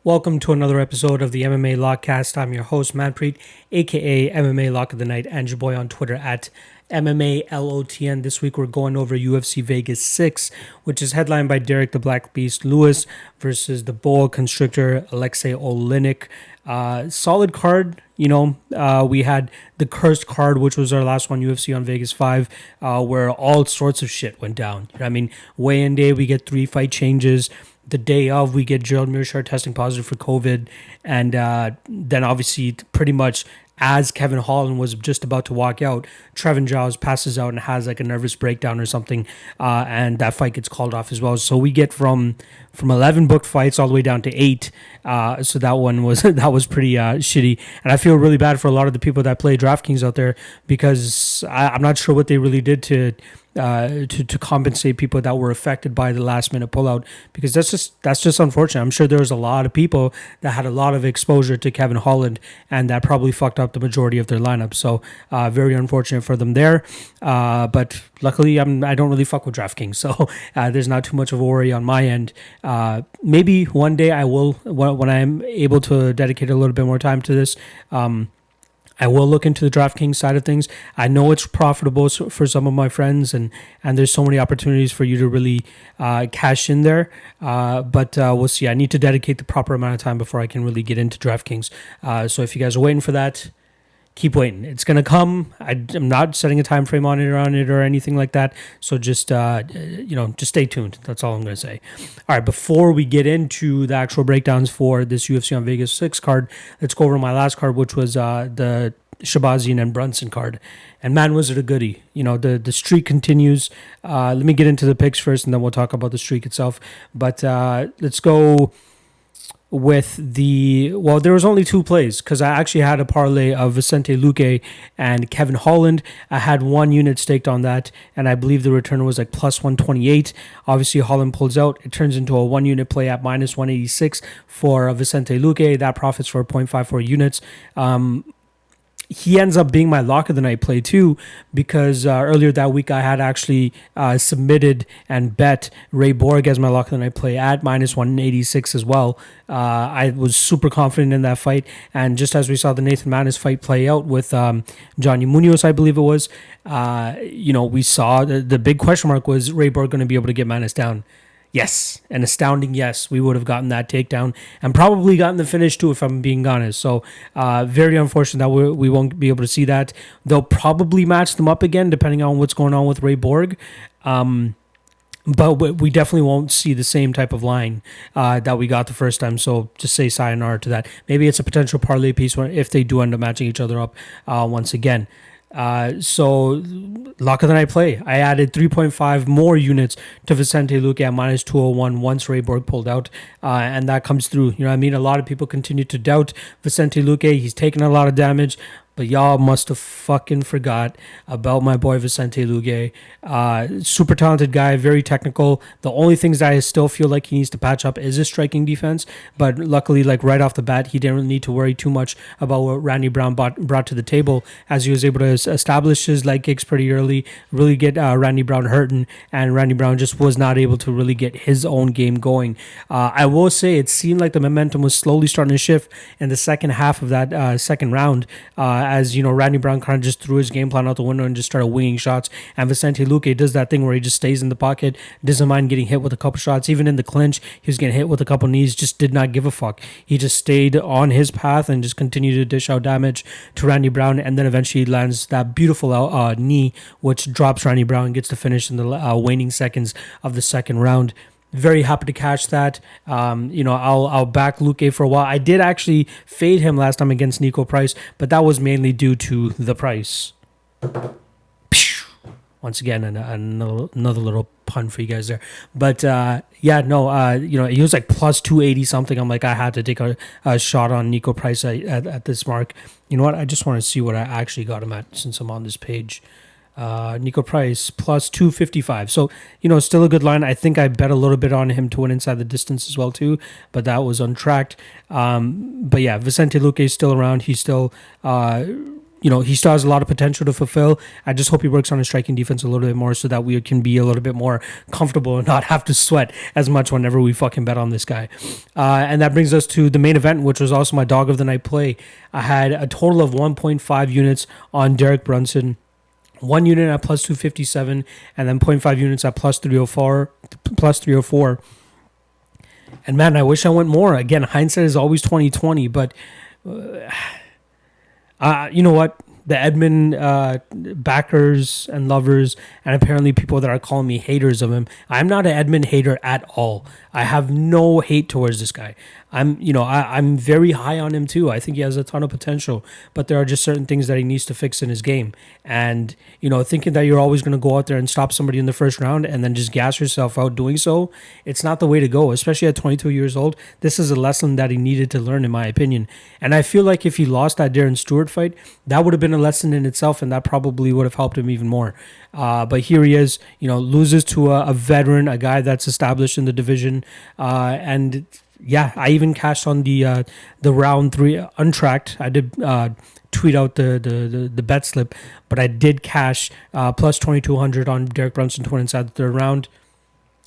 Welcome to another episode of the MMA Lock-Cast. I'm your host, Manpreet, aka MMA Lock of the Night, and your boy on Twitter at MMA LOTN. This week we're going over UFC Vegas 6, which is headlined by Derek the Black Beast Lewis versus the Boa Constrictor Alexei Oleinik. Solid card. We had the cursed card, which was our last one, UFC on Vegas 5, where all sorts of shit went down. Weigh-in day, we get 3 fight changes. The day of, we get Gerald Mearshart testing positive for COVID. And then obviously pretty much as Kevin Holland was just about to walk out, Trevin Giles passes out and has like a nervous breakdown or something. And that fight gets called off as well. So we get from 11 booked fights all the way down to 8. So that one was pretty shitty. And I feel really bad for a lot of the people that play DraftKings out there because I'm not sure what they really did to compensate people that were affected by the last minute pullout, because that's just unfortunate. I'm sure there was a lot of people that had a lot of exposure to Kevin Holland and that probably fucked up the majority of their lineup. So very unfortunate for them there. But luckily I don't really fuck with DraftKings, so there's not too much of a worry on my end. Maybe one day I will, when I'm able to dedicate a little bit more time to this. I will look into the DraftKings side of things. I know it's profitable for some of my friends, and there's so many opportunities for you to really cash in there. But we'll see. I need to dedicate the proper amount of time before I can really get into DraftKings. So if you guys are waiting for that, keep waiting. It's going to come. I'm not setting a time frame on it or anything like that. So just stay tuned. That's all I'm going to say. All right, before we get into the actual breakdowns for this UFC on Vegas 6 card, let's go over my last card, which was the Shabazian and Brunson card. And man, was it a goodie. The streak continues. Let me get into the picks first, and then we'll talk about the streak itself. But let's go with there was only 2 plays because I actually had a parlay of Vicente Luque and Kevin Holland. I had 1 unit staked on that, and I believe the return was like plus 128. Obviously, Holland pulls out. It turns into a 1 unit play at minus 186 for Vicente Luque. That profits for 0.54 units. He ends up being my lock of the night play too, because earlier that week I had actually submitted and bet Ray Borg as my lock of the night play at minus 186 as well. I was super confident in that fight, and just as we saw the Nathan Maness fight play out with Johnny Munoz, I believe it was, we saw the big question mark was Ray Borg going to be able to get Maness down. Yes, an astounding yes. We would have gotten that takedown and probably gotten the finish too, if I'm being honest. So very unfortunate that we won't be able to see that. They'll probably match them up again depending on what's going on with Ray Borg. But we definitely won't see the same type of line that we got the first time. So just say sayonara to that. Maybe it's a potential parlay piece if they do end up matching each other up once again. So lock of the night play. I added 3.5 more units to Vicente Luque at minus 201 once Ray Borg pulled out, and that comes through. A lot of people continue to doubt Vicente Luque. He's taken a lot of damage, but y'all must have fucking forgot about my boy Vicente Luque. Super talented guy, very technical. The only things that I still feel like he needs to patch up is his striking defense. But luckily, like right off the bat, he didn't really need to worry too much about what Randy Brown brought to the table, as he was able to establish his leg kicks pretty early, really get Randy Brown hurting, and Randy Brown just was not able to really get his own game going. I will say it seemed like the momentum was slowly starting to shift in the second half of that second round. As Randy Brown kind of just threw his game plan out the window and just started winging shots. And Vicente Luque does that thing where he just stays in the pocket, doesn't mind getting hit with a couple shots. Even in the clinch, he was getting hit with a couple knees, just did not give a fuck. He just stayed on his path and just continued to dish out damage to Randy Brown, and then eventually lands that beautiful knee, which drops Randy Brown and gets the finish in the waning seconds of the second round. Very happy to catch that. I'll back Luque for a while. I did actually fade him last time against Nico Price, but that was mainly due to the price. Once again, another little pun for you guys there. But he was like plus 280 something. I'm like, I had to take a shot on Nico Price at this mark. You know what? I just want to see what I actually got him at since I'm on this page. Nico Price plus 255. So, still a good line. I think I bet a little bit on him to win inside the distance as well too, but that was untracked. But yeah, Vicente Luque is still around. He's still he still has a lot of potential to fulfill. I just hope he works on his striking defense a little bit more so that we can be a little bit more comfortable and not have to sweat as much whenever we fucking bet on this guy. And that brings us to the main event, which was also my dog of the night play. I had a total of 1.5 units on Derek Brunson. 1 unit at plus 257, and then 0.5 units at plus 304. And man, I wish I went more. Again, hindsight is always 20/20, but you know what? The Edmund backers and lovers, and apparently people that are calling me haters of him. I'm not an Edmund hater at all. I have no hate towards this guy. I'm very high on him too. I think he has a ton of potential, but there are just certain things that he needs to fix in his game. And thinking that you're always going to go out there and stop somebody in the first round and then just gas yourself out doing so, it's not the way to go. Especially at 22 years old, this is a lesson that he needed to learn, in my opinion. And I feel like if he lost that Darren Stewart fight, that would have been a lesson in itself, and that probably would have helped him even more. But here he is, loses to a veteran, a guy that's established in the division, and yeah, I even cashed on the round 3 untracked. I did tweet out the bet slip, but I did cash plus 2,200 on Derek Brunson to win inside the third round.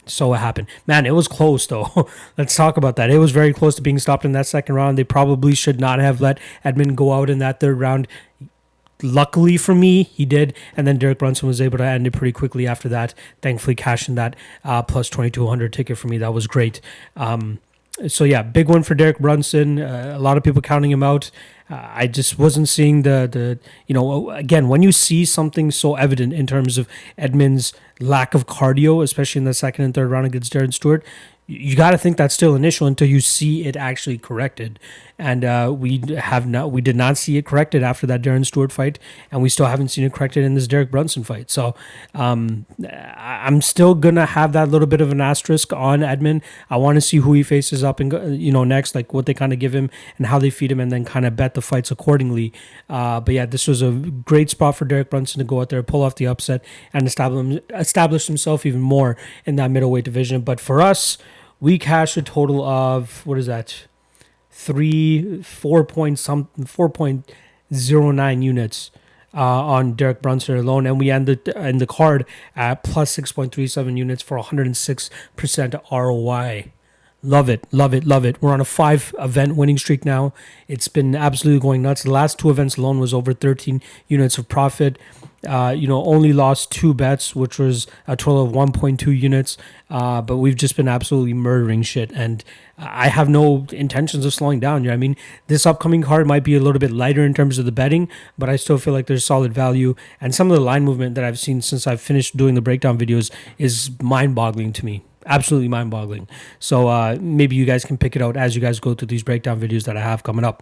So it happened. Man, it was close, though. Let's talk about that. It was very close to being stopped in that second round. They probably should not have let Edmund go out in that third round. Luckily for me, he did, and then Derek Brunson was able to end it pretty quickly after that. Thankfully, cashing that plus 2,200 ticket for me. That was great. So yeah, big one for Derek Brunson. A lot of people counting him out. I just wasn't seeing again, when you see something so evident in terms of Edmund's lack of cardio, especially in the second and third round against Darren Stewart, you got to think that's still initial until you see it actually corrected. And we did not see it corrected after that Darren Stewart fight, and we still haven't seen it corrected in this Derek Brunson fight. So I'm still gonna have that little bit of an asterisk on Edmund. I want to see who he faces up and next, like what they kind of give him and how they feed him, and then kind of bet the fights accordingly. But yeah, this was a great spot for Derek Brunson to go out there, pull off the upset, and establish himself even more in that middleweight division. But for us, we cashed a total of, what is that? 4.09 units on Derek Brunson alone, and we ended in the card at plus 6.37 units for 106% ROI. Love it, love it, love it. We're on a 5-event winning streak now. It's been absolutely going nuts. The last 2 events alone was over 13 units of profit. Only lost 2 bets, which was a total of 1.2 units. But we've just been absolutely murdering shit. And I have no intentions of slowing down. I mean, this upcoming card might be a little bit lighter in terms of the betting, but I still feel like there's solid value. And some of the line movement that I've seen since I've finished doing the breakdown videos is mind-boggling to me. Absolutely mind-boggling. So maybe you guys can pick it out as you guys go through these breakdown videos that I have coming up.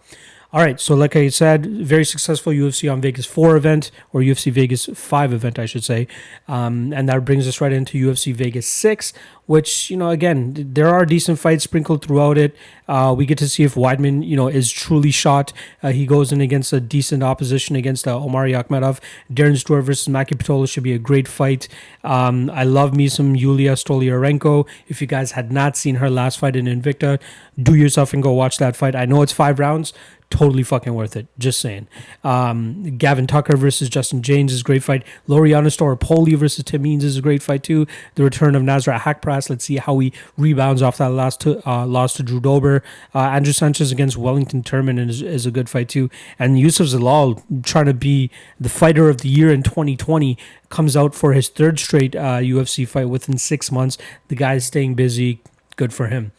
All right, so like I said, very successful UFC on Vegas 4 event, or UFC Vegas 5 event, I should say. And that brings us right into UFC Vegas 6, which, again, there are decent fights sprinkled throughout it. We get to see if Weidman, is truly shot. He goes in against a decent opposition against Omari Akhmedov. Darren Stewart versus Maki Pitolo should be a great fight. I love me some Julija Stoliarenko. If you guys had not seen her last fight in Invicta, do yourself and go watch that fight. I know it's 5 rounds. Totally fucking worth it. Just saying. Gavin Tucker versus Justin Jaynes is a great fight. Laureano Staropoli versus Tim Means is a great fight too. The return of Nasrat Haqparast. Let's see how he rebounds off that loss to Drew Dober. Andrew Sanchez against Wellington Turman is a good fight too. And Youssef Zalal, trying to be the fighter of the year in 2020, comes out for his 3rd straight UFC fight within 6 months. The guy is staying busy. Good for him.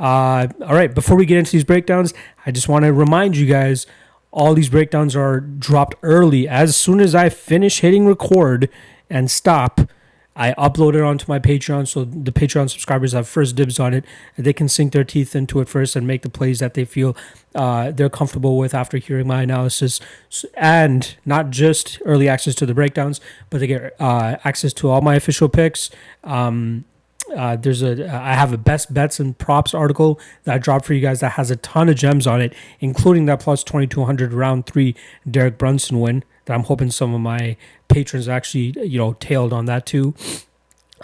All right, before we get into these breakdowns, I just want to remind you guys, all these breakdowns are dropped early. As soon as I finish hitting record and stop, I upload it onto my Patreon, so the Patreon subscribers have first dibs on it. They can sink their teeth into it first and make the plays that they feel they're comfortable with after hearing my analysis. And not just early access to the breakdowns, but they get access to all my official picks. I have a best bets and props article that I dropped for you guys that has a ton of gems on it, including that plus 2,200 round 3 Derek Brunson win that I'm hoping some of my patrons actually, tailed on that too.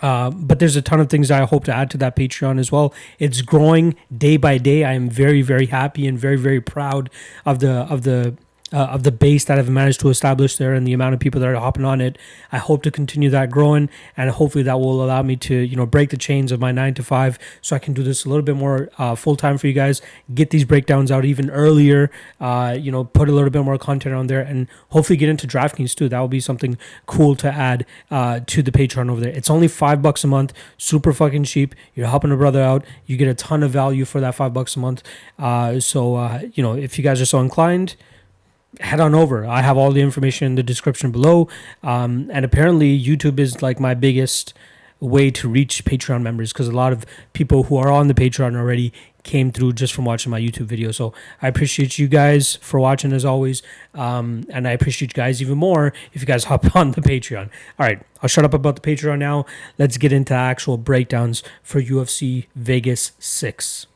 But there's a ton of things that I hope to add to that Patreon as well. It's growing day by day. I am very, very happy and very, very proud of the of the base that I've managed to establish there and the amount of people that are hopping on it. I hope to continue that growing, and hopefully that will allow me to, break the chains of my 9 to 5, so I can do this a little bit more full time for you guys. Get these breakdowns out even earlier. Put a little bit more content on there, and hopefully get into DraftKings too. That would be something cool to add to the Patreon over there. It's only $5 a month, super fucking cheap. You're helping a brother out. You get a ton of value for that $5 a month. If you guys are so inclined, head on over. I have all the information in the description below. And apparently YouTube is like my biggest way to reach Patreon members, because a lot of people who are on the Patreon already came through just from watching my YouTube video. So I appreciate you guys for watching as always. And I appreciate you guys even more if you guys hop on the Patreon. All right, I'll shut up about the Patreon now. Let's get into actual breakdowns for UFC Vegas 6.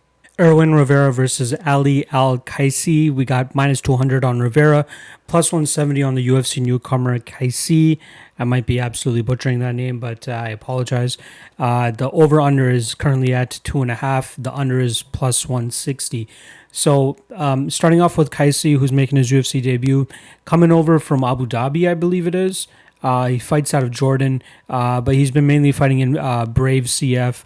Irwin Rivera versus Ali Al-Qaisi. We got -200 on Rivera, +170 on the UFC newcomer Qaisi. I might be absolutely butchering that name, but I apologize. The over-under is currently at 2.5. The under is +160. So starting off with Qaisi, who's making his UFC debut, coming over from Abu Dhabi, I believe it is. He fights out of Jordan, but he's been mainly fighting in Brave CF,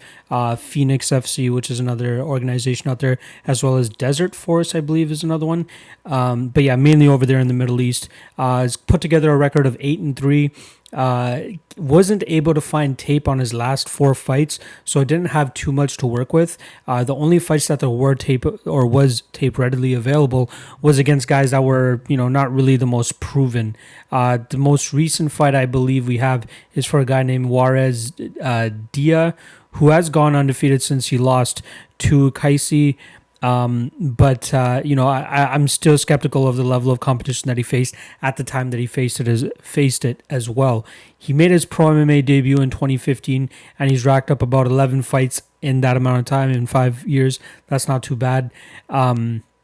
Phoenix FC, which is another organization out there, as well as Desert Force, I believe, is another one. But yeah, mainly over there in the Middle East. He's put together a record of 8-3. Wasn't able to find tape on his last 4 fights, so I didn't have too much to work with. The only fights that there were tape or was tape readily available was against guys that were, not really the most proven. The most recent fight I believe we have is for a guy named Juarez Dia, who has gone undefeated since he lost to Qaisi. I'm still skeptical of the level of competition that he faced at the time that he faced it as well. He made his pro MMA debut in 2015, and he's racked up about 11 fights in that amount of time in 5 years. That's not too bad.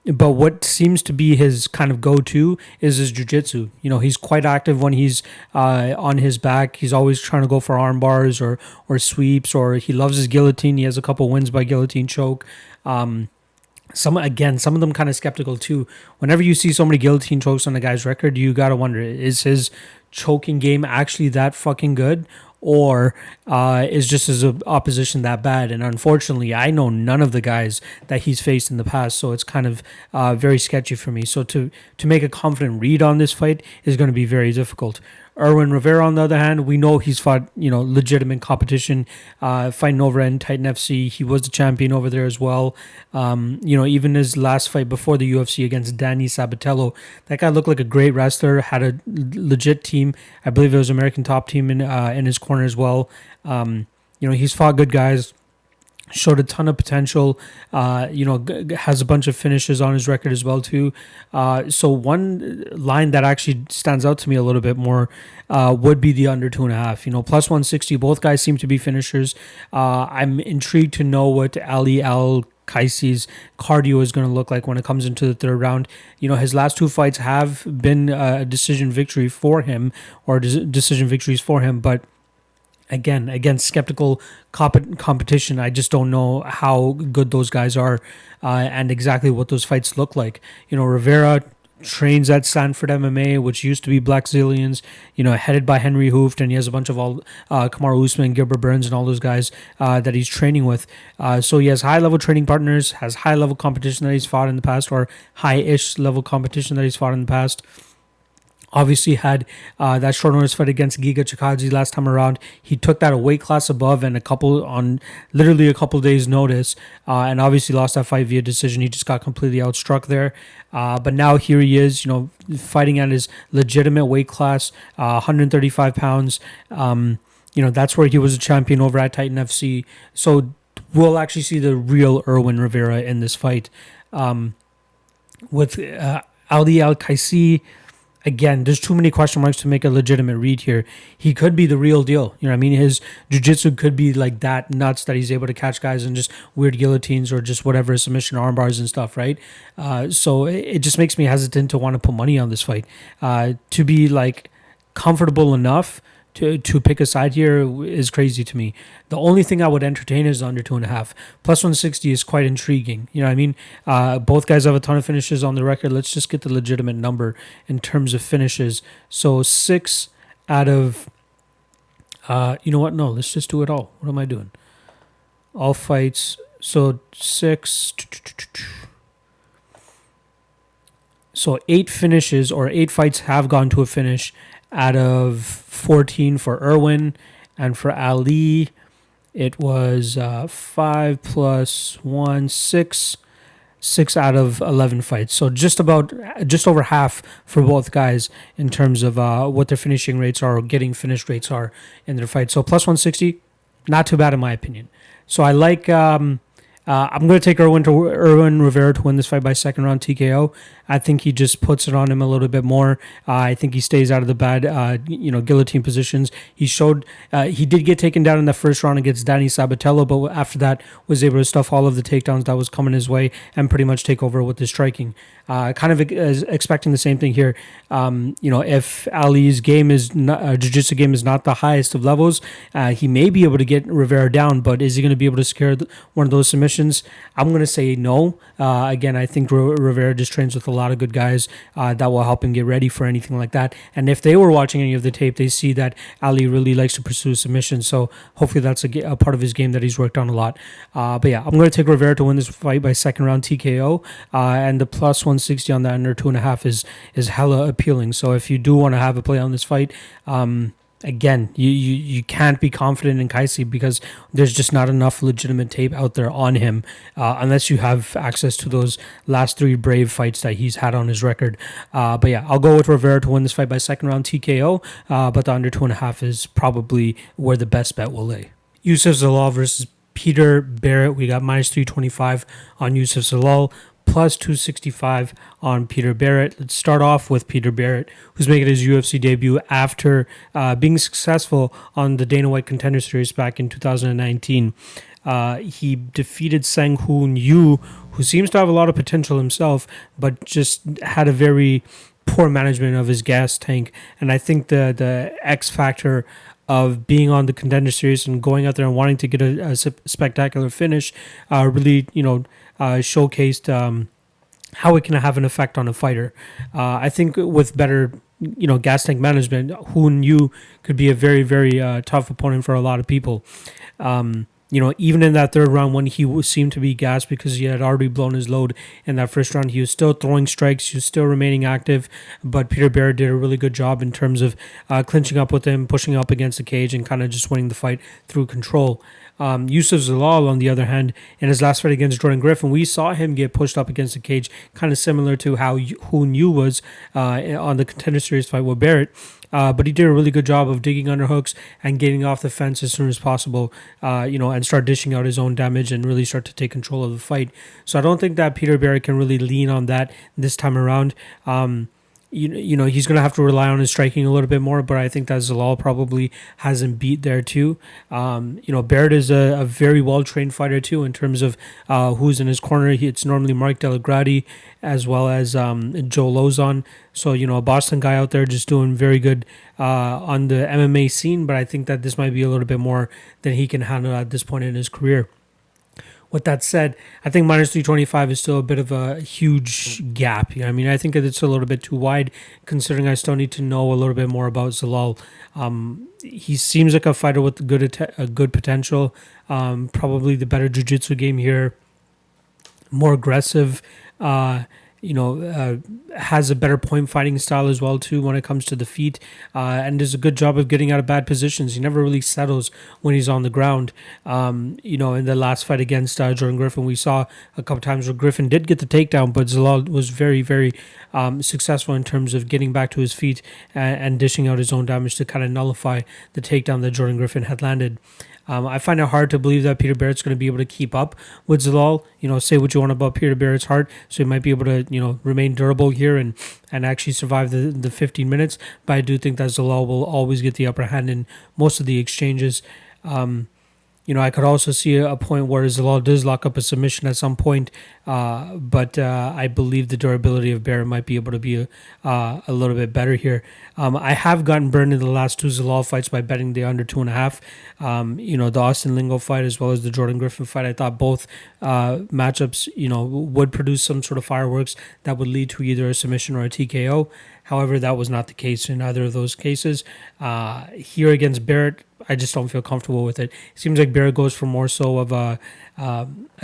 But what seems to be his kind of go-to is his jiu-jitsu. He's quite active when he's on his back. He's always trying to go for arm bars or sweeps, or he loves his guillotine. He has a couple wins by guillotine choke. Some of them kind of skeptical too. Whenever you see so many guillotine chokes on a guy's record, you got to wonder, is his choking game actually that fucking good? Or is just his opposition that bad? And unfortunately, I know none of the guys that he's faced in the past, so it's kind of very sketchy for me. So to make a confident read on this fight is going to be very difficult. Irwin Rivera, on the other hand, we know he's fought, legitimate competition, fighting over in Titan FC. He was the champion over there as well. Even his last fight before the UFC against Danny Sabatello, that guy looked like a great wrestler, had a legit team. I believe it was American Top Team in his corner as well. He's fought good guys. Showed a ton of potential, has a bunch of finishes on his record as well too. So one line that actually stands out to me a little bit more would be the under 2.5. +160. Both guys seem to be finishers. I'm intrigued to know what Ali Al-Qaisi's cardio is going to look like when it comes into the third round. His last 2 fights have been a decision victory for him, or decision victories for him, but again, against skeptical competition, I just don't know how good those guys are and exactly what those fights look like. Rivera trains at Sanford MMA, which used to be Black Zillions, headed by Henry Hooft, and he has a bunch of all Kamaru Usman, Gilbert Burns, and all those guys that he's training with. So he has high-level training partners, has high-level competition that he's fought in the past, or high-ish level competition that he's fought in the past. Obviously had that short notice fight against Giga Chikadze last time around. He took that a weight class above and literally a couple days notice, and obviously lost that fight via decision. He just got completely outstruck there. But now here he is, fighting at his legitimate weight class, 135 pounds. That's where he was a champion over at Titan FC. So we'll actually see the real Irwin Rivera in this fight. With Ali Al-Qaisi, again, there's too many question marks to make a legitimate read here. He could be the real deal. His jiu-jitsu could be like that nuts that he's able to catch guys in just weird guillotines or just whatever, submission arm bars and stuff, right? So it just makes me hesitant to want to put money on this fight. To be comfortable enough to pick a side here is crazy to me. The only thing I would entertain is under 2.5. Plus 160 is quite intriguing. You know what I mean? Both guys have a ton of finishes on the record. Let's just get the legitimate number in terms of finishes. So 6 out of, you know what? No, let's just do it all. What am I doing? All fights. So 6. So 8 finishes or 8 fights have gone to a finish out of 14 for Irwin, and for Ali, it was 5 plus 1, 6 out of 11 fights. So just over half for both guys in terms of what their finishing rates are or getting finished rates are in their fights. So plus 160, not too bad in my opinion. So I like. I'm going to take Irwin Rivera to win this fight by second round TKO. I think he just puts it on him a little bit more. I think he stays out of the bad, guillotine positions. He showed he did get taken down in the first round against Danny Sabatello, but after that was able to stuff all of the takedowns that was coming his way and pretty much take over with his striking. Kind of expecting the same thing here. If Ali's game is jiu-jitsu game is not the highest of levels, he may be able to get Rivera down, but is he going to be able to secure one of those submissions? I'm going to say no. Again, I think Rivera just trains with a lot of good guys that will help him get ready for anything like that. And if they were watching any of the tape, they see that Ali really likes to pursue submissions. So hopefully that's a part of his game that he's worked on a lot. But yeah, I'm going to take Rivera to win this fight by second round TKO. And the plus 160 on that under 2.5 is hella appealing. So if you do want to have a play on this fight, again, you can't be confident in Qaisi because there's just not enough legitimate tape out there on him unless you have access to those last 3 brave fights that he's had on his record. But yeah, I'll go with Rivera to win this fight by second round TKO, but the under 2.5 is probably where the best bet will lay. Youssef Zalal versus Peter Barrett. We got minus 325 on Youssef Zalal, plus 265 on Peter Barrett. Let's start off with Peter Barrett, who's making his UFC debut after being successful on the Dana White Contender Series back in 2019. He defeated Sang Hoon Yu, who seems to have a lot of potential himself, but just had a very poor management of his gas tank. And I think the X factor of being on the Contender Series and going out there and wanting to get a spectacular finish really, showcased how it can have an effect on a fighter. I think with better, gas tank management, Hoon Yu could be a very, very tough opponent for a lot of people. Even in that third round when he seemed to be gassed because he had already blown his load in that first round, he was still throwing strikes, he was still remaining active, but Peter Barrett did a really good job in terms of clinching up with him, pushing up against the cage, and kind of just winning the fight through control. Youssef Zalal, on the other hand, in his last fight against Jordan Griffin, we saw him get pushed up against the cage, kind of similar to how Hoon Yu was on the Contender Series fight with Barrett. But he did a really good job of digging underhooks and getting off the fence as soon as possible, and start dishing out his own damage and really start to take control of the fight. So I don't think that Peter Barrett can really lean on that this time around. He's going to have to rely on his striking a little bit more, but I think that Zalal probably has him beat there too. Barrett is a very well-trained fighter too in terms of who's in his corner. It's normally Mark Delagrati as well as Joe Lozon. So, a Boston guy out there just doing very good on the MMA scene, but I think that this might be a little bit more than he can handle at this point in his career. With that said, I think minus 325 is still a bit of a huge gap. I think that it's a little bit too wide, considering I still need to know a little bit more about Zalal. He seems like a fighter with good potential, probably the better jiu-jitsu game here, more aggressive, has a better point fighting style as well too when it comes to the feet, and does a good job of getting out of bad positions. He never really settles when he's on the ground. In the last fight against Jordan Griffin, we saw a couple times where Griffin did get the takedown, but Zalal was very, very successful in terms of getting back to his feet and dishing out his own damage to kind of nullify the takedown that Jordan Griffin had landed. I find it hard to believe that Peter Barrett's going to be able to keep up with Zalal. Say what you want about Peter Barrett's heart, so he might be able to, remain durable here and actually survive the 15 minutes. But I do think that Zalal will always get the upper hand in most of the exchanges. I could also see a point where Zalal does lock up a submission at some point, but I believe the durability of Barrett might be able to be a little bit better here. I have gotten burned in the last two Zalal fights by betting the under 2.5. The Austin Lingo fight as well as the Jordan Griffin fight. I thought both matchups, would produce some sort of fireworks that would lead to either a submission or a TKO. However, that was not the case in either of those cases. Here against Barrett, I just don't feel comfortable with it. It seems like Barrett goes for more so of a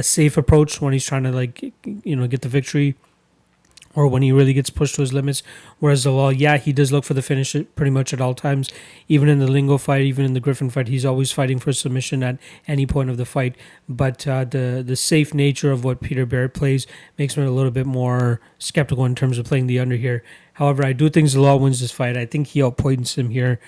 safe approach when he's trying to get the victory, or when he really gets pushed to his limits. Whereas Zalal, he does look for the finish pretty much at all times. Even in the Lingo fight, even in the Griffin fight, he's always fighting for submission at any point of the fight. But the safe nature of what Peter Barrett plays makes me a little bit more skeptical in terms of playing the under here. However, I do think Zalal wins this fight. I think he outpoints him here.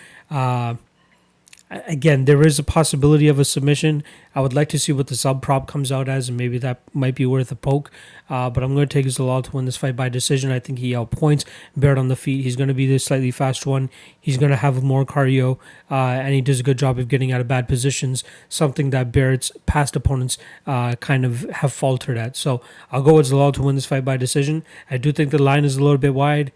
Again, there is a possibility of a submission. I would like to see what the sub prop comes out as, and maybe that might be worth a poke. But I'm going to take Zalal to win this fight by decision. I think he outpoints Barrett on the feet. He's going to be the slightly faster one. He's going to have more cardio, and he does a good job of getting out of bad positions, something that Barrett's past opponents kind of have faltered at. So I'll go with Zalal to win this fight by decision. I do think the line is a little bit wide.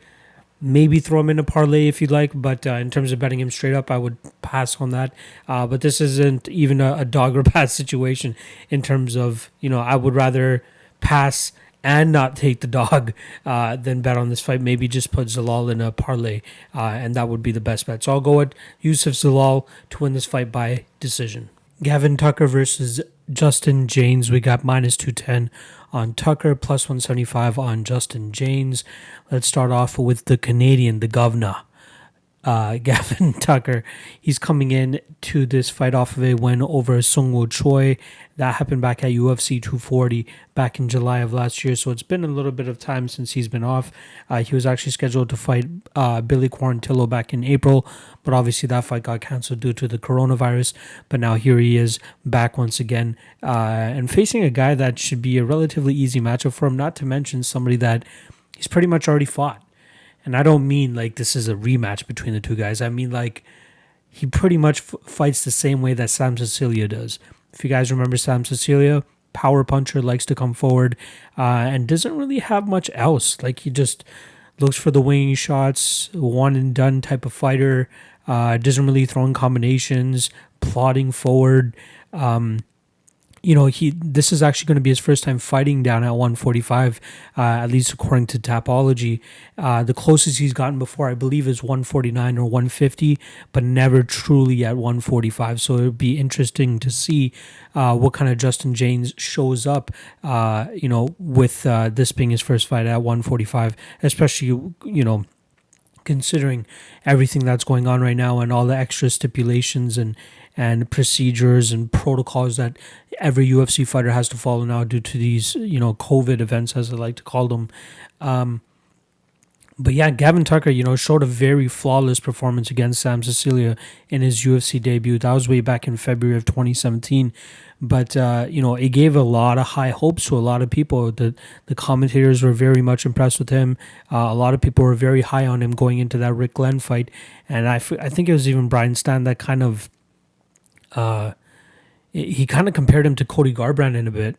Maybe throw him in a parlay if you'd like, but in terms of betting him straight up, I would pass on that. But this isn't even a dog or pass situation in terms of, I would rather pass and not take the dog than bet on this fight. Maybe just put Zalal in a parlay, and that would be the best bet. So I'll go with Youssef Zalal to win this fight by decision. Gavin Tucker versus Justin Jaynes. We got minus 210 on Tucker, plus 175 on Justin Jaynes. Let's start off with the Canadian, the governor, Gavin Tucker. He's coming in to this fight off of a win over Sungwoo Choi. That happened back at UFC 240 back in July of last year. So it's been a little bit of time since he's been off. He was actually scheduled to fight Billy Quarantillo back in April, but obviously that fight got canceled due to the coronavirus. But now here he is back once again and facing a guy that should be a relatively easy matchup for him, not to mention somebody that he's pretty much already fought. And I don't mean like this is a rematch between the two guys. I mean like he pretty much fights the same way that Sam Cecilia does. If you guys remember Sam Cecilia, power puncher, likes to come forward and doesn't really have much else. Like he just looks for the winging shots, one and done type of fighter, doesn't really throw in combinations, plodding forward. This is actually going to be his first time fighting down at 145, at least according to Tapology. The closest he's gotten before, I believe, is 149 or 150, but never truly at 145. So it would be interesting to see what kind of Justin Jaynes shows up, with this being his first fight at 145, especially, considering everything that's going on right now and all the extra stipulations and procedures and protocols that every UFC fighter has to follow now due to these, COVID events, as I like to call them. But yeah, Gavin Tucker, showed a very flawless performance against Sam Cecilia in his UFC debut. That was way back in February of 2017. But, it gave a lot of high hopes to a lot of people. The commentators were very much impressed with him. A lot of people were very high on him going into that Rick Glenn fight. And I think it was even Brian Stan that kind of, he kind of compared him to Cody Garbrandt in a bit.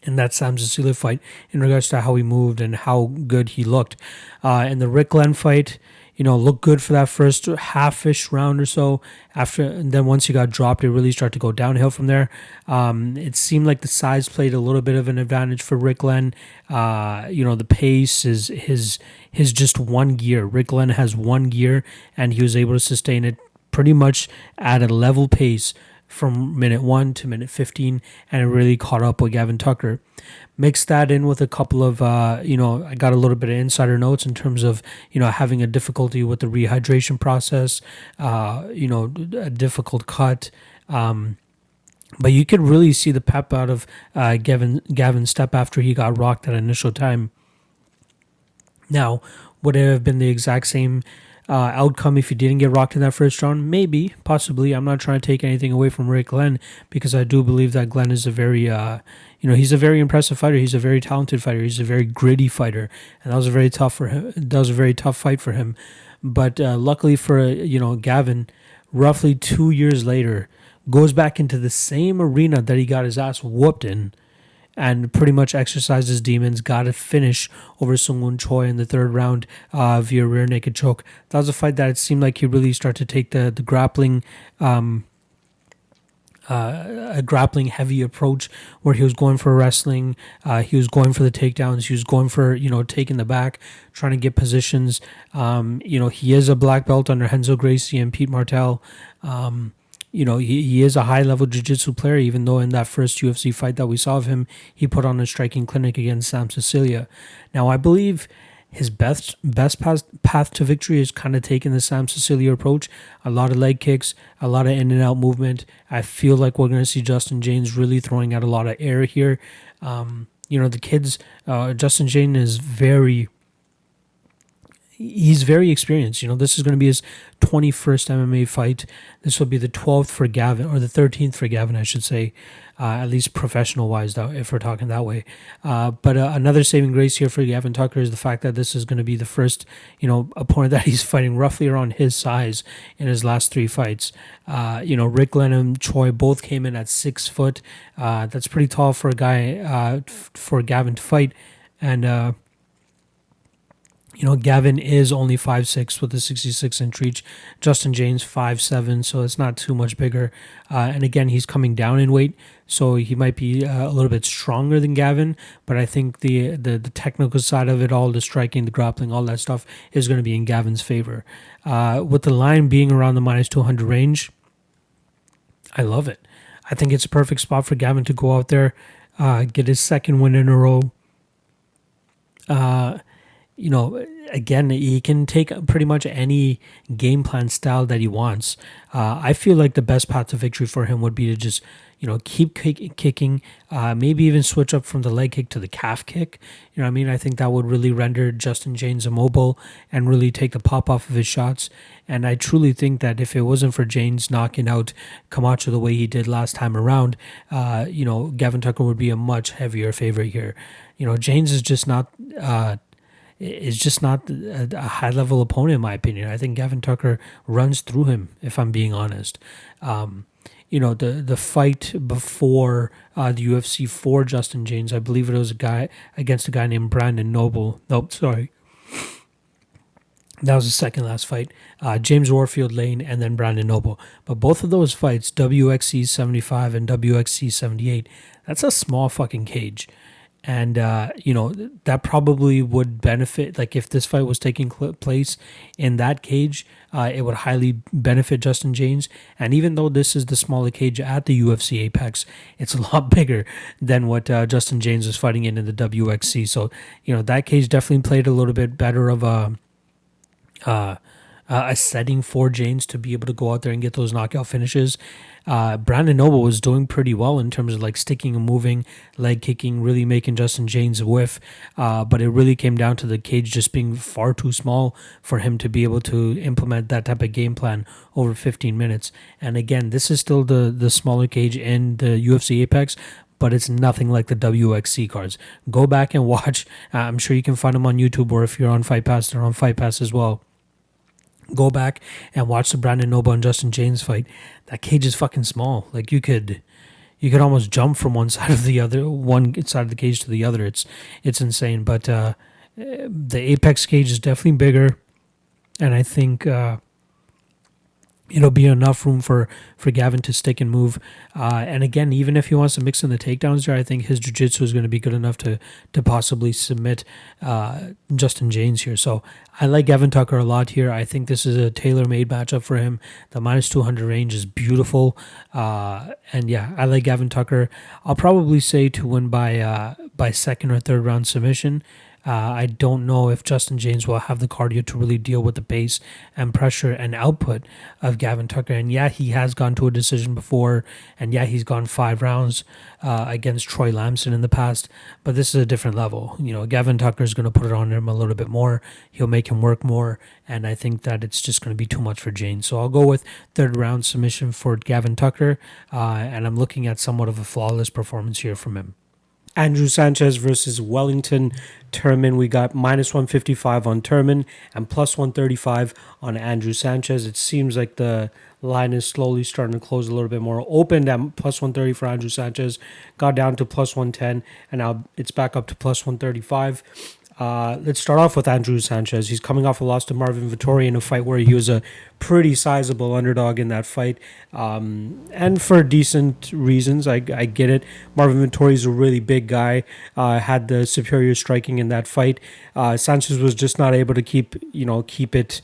In that Sam Cecilia fight in regards to how he moved and how good he looked. In the Rick Glenn fight, looked good for that first half-ish round or so. And then once he got dropped, it really started to go downhill from there. It seemed like the size played a little bit of an advantage for Rick Glenn. The pace is his just one gear. Rick Glenn has one gear, and he was able to sustain it pretty much at a level pace from minute 1 to minute 15, and it really caught up with Gavin Tucker. Mix that in with a couple of, I got a little bit of insider notes in terms of, having a difficulty with the rehydration process, a difficult cut. But you could really see the pep out of Gavin's step after he got rocked that initial time. Now, would it have been the exact same outcome if he didn't get rocked in that first round? Maybe, possibly. I'm not trying to take anything away from Rick Glenn because I do believe that Glenn is a very, he's a very impressive fighter. He's a very talented fighter. He's a very gritty fighter, and that was a very tough for him. That was a very tough fight for him. But luckily for Gavin, roughly 2 years later, goes back into the same arena that he got his ass whooped in, and pretty much exercised his demons, got a finish over Sungwon Choi in the third round via rear naked choke. That was a fight that it seemed like he really started to take the grappling a grappling heavy approach, where he was going for wrestling, he was going for the takedowns, he was going for, taking the back, trying to get positions. He is a black belt under Renzo Gracie and Pete Martel. He is a high-level jiu-jitsu player, even though in that first UFC fight that we saw of him, he put on a striking clinic against Sam Sicilia. Now, I believe his best path to victory is kind of taking the Sam Sicilia approach. A lot of leg kicks, a lot of in-and-out movement. I feel like we're going to see Justin Jaynes really throwing out a lot of air here. The kids, Justin Jaynes is he's very experienced. This is going to be his 21st MMA fight. This will be the 12th for Gavin, or the 13th for Gavin, I should say, at least professional-wise, if we're talking that way. But another saving grace here for Gavin Tucker is the fact that this is going to be the first, opponent that he's fighting roughly around his size in his last 3 fights. Rick Glenn and Choi both came in at 6 foot. That's pretty tall for a guy, for Gavin to fight. And, Gavin is only 5'6" with a 66-inch reach. Justin Jaynes 5'7", so it's not too much bigger. And again, he's coming down in weight, so he might be a little bit stronger than Gavin. But I think the technical side of it all, the striking, the grappling, all that stuff is going to be in Gavin's favor. With the line being around the -200 range, I love it. I think it's a perfect spot for Gavin to go out there, get his second win in a row. Again, he can take pretty much any game plan style that he wants. I feel like the best path to victory for him would be to just, keep kicking, maybe even switch up from the leg kick to the calf kick. I think that would really render Justin Jaynes immobile and really take the pop off of his shots. And I truly think that if it wasn't for Jaynes knocking out Camacho the way he did last time around, Gavin Tucker would be a much heavier favorite here. Jaynes is just not... is just not a high-level opponent, in my opinion. I think Gavin Tucker runs through him, if I'm being honest. The fight before the UFC for Justin Jaynes, I believe it was against a guy named Brandon Noble. Nope, sorry. That was the second last fight. James Warfield Lane and then Brandon Noble. But both of those fights, WXC 75 and WXC 78, that's a small fucking cage. And, that probably would benefit, like if this fight was taking place in that cage, it would highly benefit Justin Jaynes. And even though this is the smaller cage at the UFC Apex, it's a lot bigger than what Justin Jaynes was fighting in the WXC. So, that cage definitely played a little bit better of a setting for Jaynes to be able to go out there and get those knockout finishes. Brandon Noble was doing pretty well in terms of like sticking and moving, leg kicking, really making Justin Jaynes whiff. But it really came down to the cage just being far too small for him to be able to implement that type of game plan over 15 minutes. And again, this is still the smaller cage in the UFC Apex, but it's nothing like the WXC cards. Go back and watch. I'm sure you can find them on YouTube, or if you're on Fight Pass, they're on Fight Pass as well. Go back and watch the Brandon Noble and Justin Jaynes fight. That cage is fucking small. Like you could almost jump from one side of the other, one side of the cage to the other. It's insane. But the Apex cage is definitely bigger, and I think it'll be enough room for Gavin to stick and move. And again, even if he wants to mix in the takedowns there, I think his jiu-jitsu is going to be good enough to possibly submit Justin Jaynes here. So I like Gavin Tucker a lot here. I think this is a tailor-made matchup for him. The -200 range is beautiful. And yeah, I like Gavin Tucker. I'll probably say to win by second or third round submission. I don't know if Justin Jaynes will have the cardio to really deal with the pace and pressure and output of Gavin Tucker. And yeah, he has gone to a decision before, and yeah, he's gone 5 rounds against Troy Lamson in the past, but this is a different level. Gavin Tucker is going to put it on him a little bit more. He'll make him work more, and I think that it's just going to be too much for Jaynes. So I'll go with third round submission for Gavin Tucker, and I'm looking at somewhat of a flawless performance here from him. Andrew Sanchez versus Wellington. Turman, we got minus 155 on Turman and plus 135 on Andrew Sanchez. It seems like the line is slowly starting to close a little bit more. Opened at plus 130 for Andrew Sanchez, got down to plus 110, and now it's back up to plus 135. Let's start off with Andrew Sanchez. He's coming off a loss to Marvin Vettori in a fight where he was a pretty sizable underdog in that fight, and for decent reasons. I get it. Marvin Vettori is a really big guy, had the superior striking in that fight. Sanchez was just not able to keep it.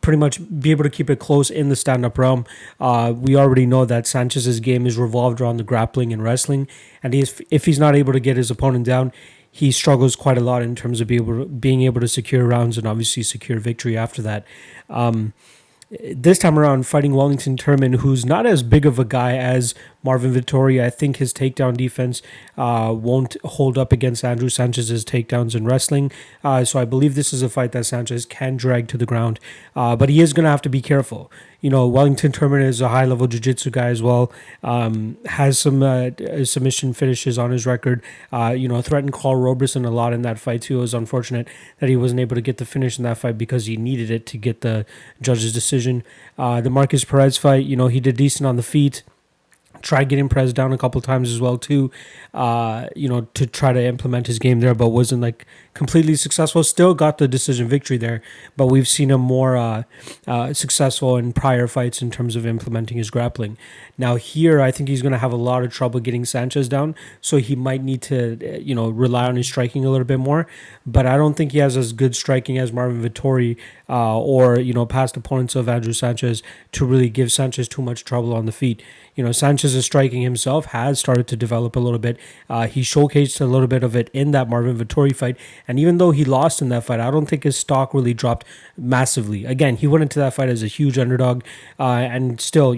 Pretty much be able to keep it close in the stand-up realm. We already know that Sanchez's game is revolved around the grappling and wrestling, and if he's not able to get his opponent down, he struggles quite a lot in terms of being able to secure rounds and obviously secure victory after that. This time around, fighting Wellington Turman, who's not as big of a guy as Marvin Vettori. I think his takedown defense won't hold up against Andrew Sanchez's takedowns in wrestling. So I believe this is a fight that Sanchez can drag to the ground. But he is going to have to be careful. Wellington Turman is a high-level jiu-jitsu guy as well. Has some submission finishes on his record. Threatened Carl Roberson a lot in that fight too. It was unfortunate that he wasn't able to get the finish in that fight because he needed it to get the judge's decision. The Marcus Perez fight, he did decent on the feet. Tried getting Perez down a couple times as well too, to try to implement his game there, but wasn't completely successful. Still got the decision victory there, but we've seen him more successful in prior fights in terms of implementing his grappling. Now here, I think he's going to have a lot of trouble getting Sanchez down, so he might need to, rely on his striking a little bit more. But I don't think he has as good striking as Marvin Vettori or past opponents of Andrew Sanchez to really give Sanchez too much trouble on the feet. Sanchez's striking himself has started to develop a little bit. He showcased a little bit of it in that Marvin Vettori fight, and even though he lost in that fight, I don't think his stock really dropped massively. Again, he went into that fight as a huge underdog, and still,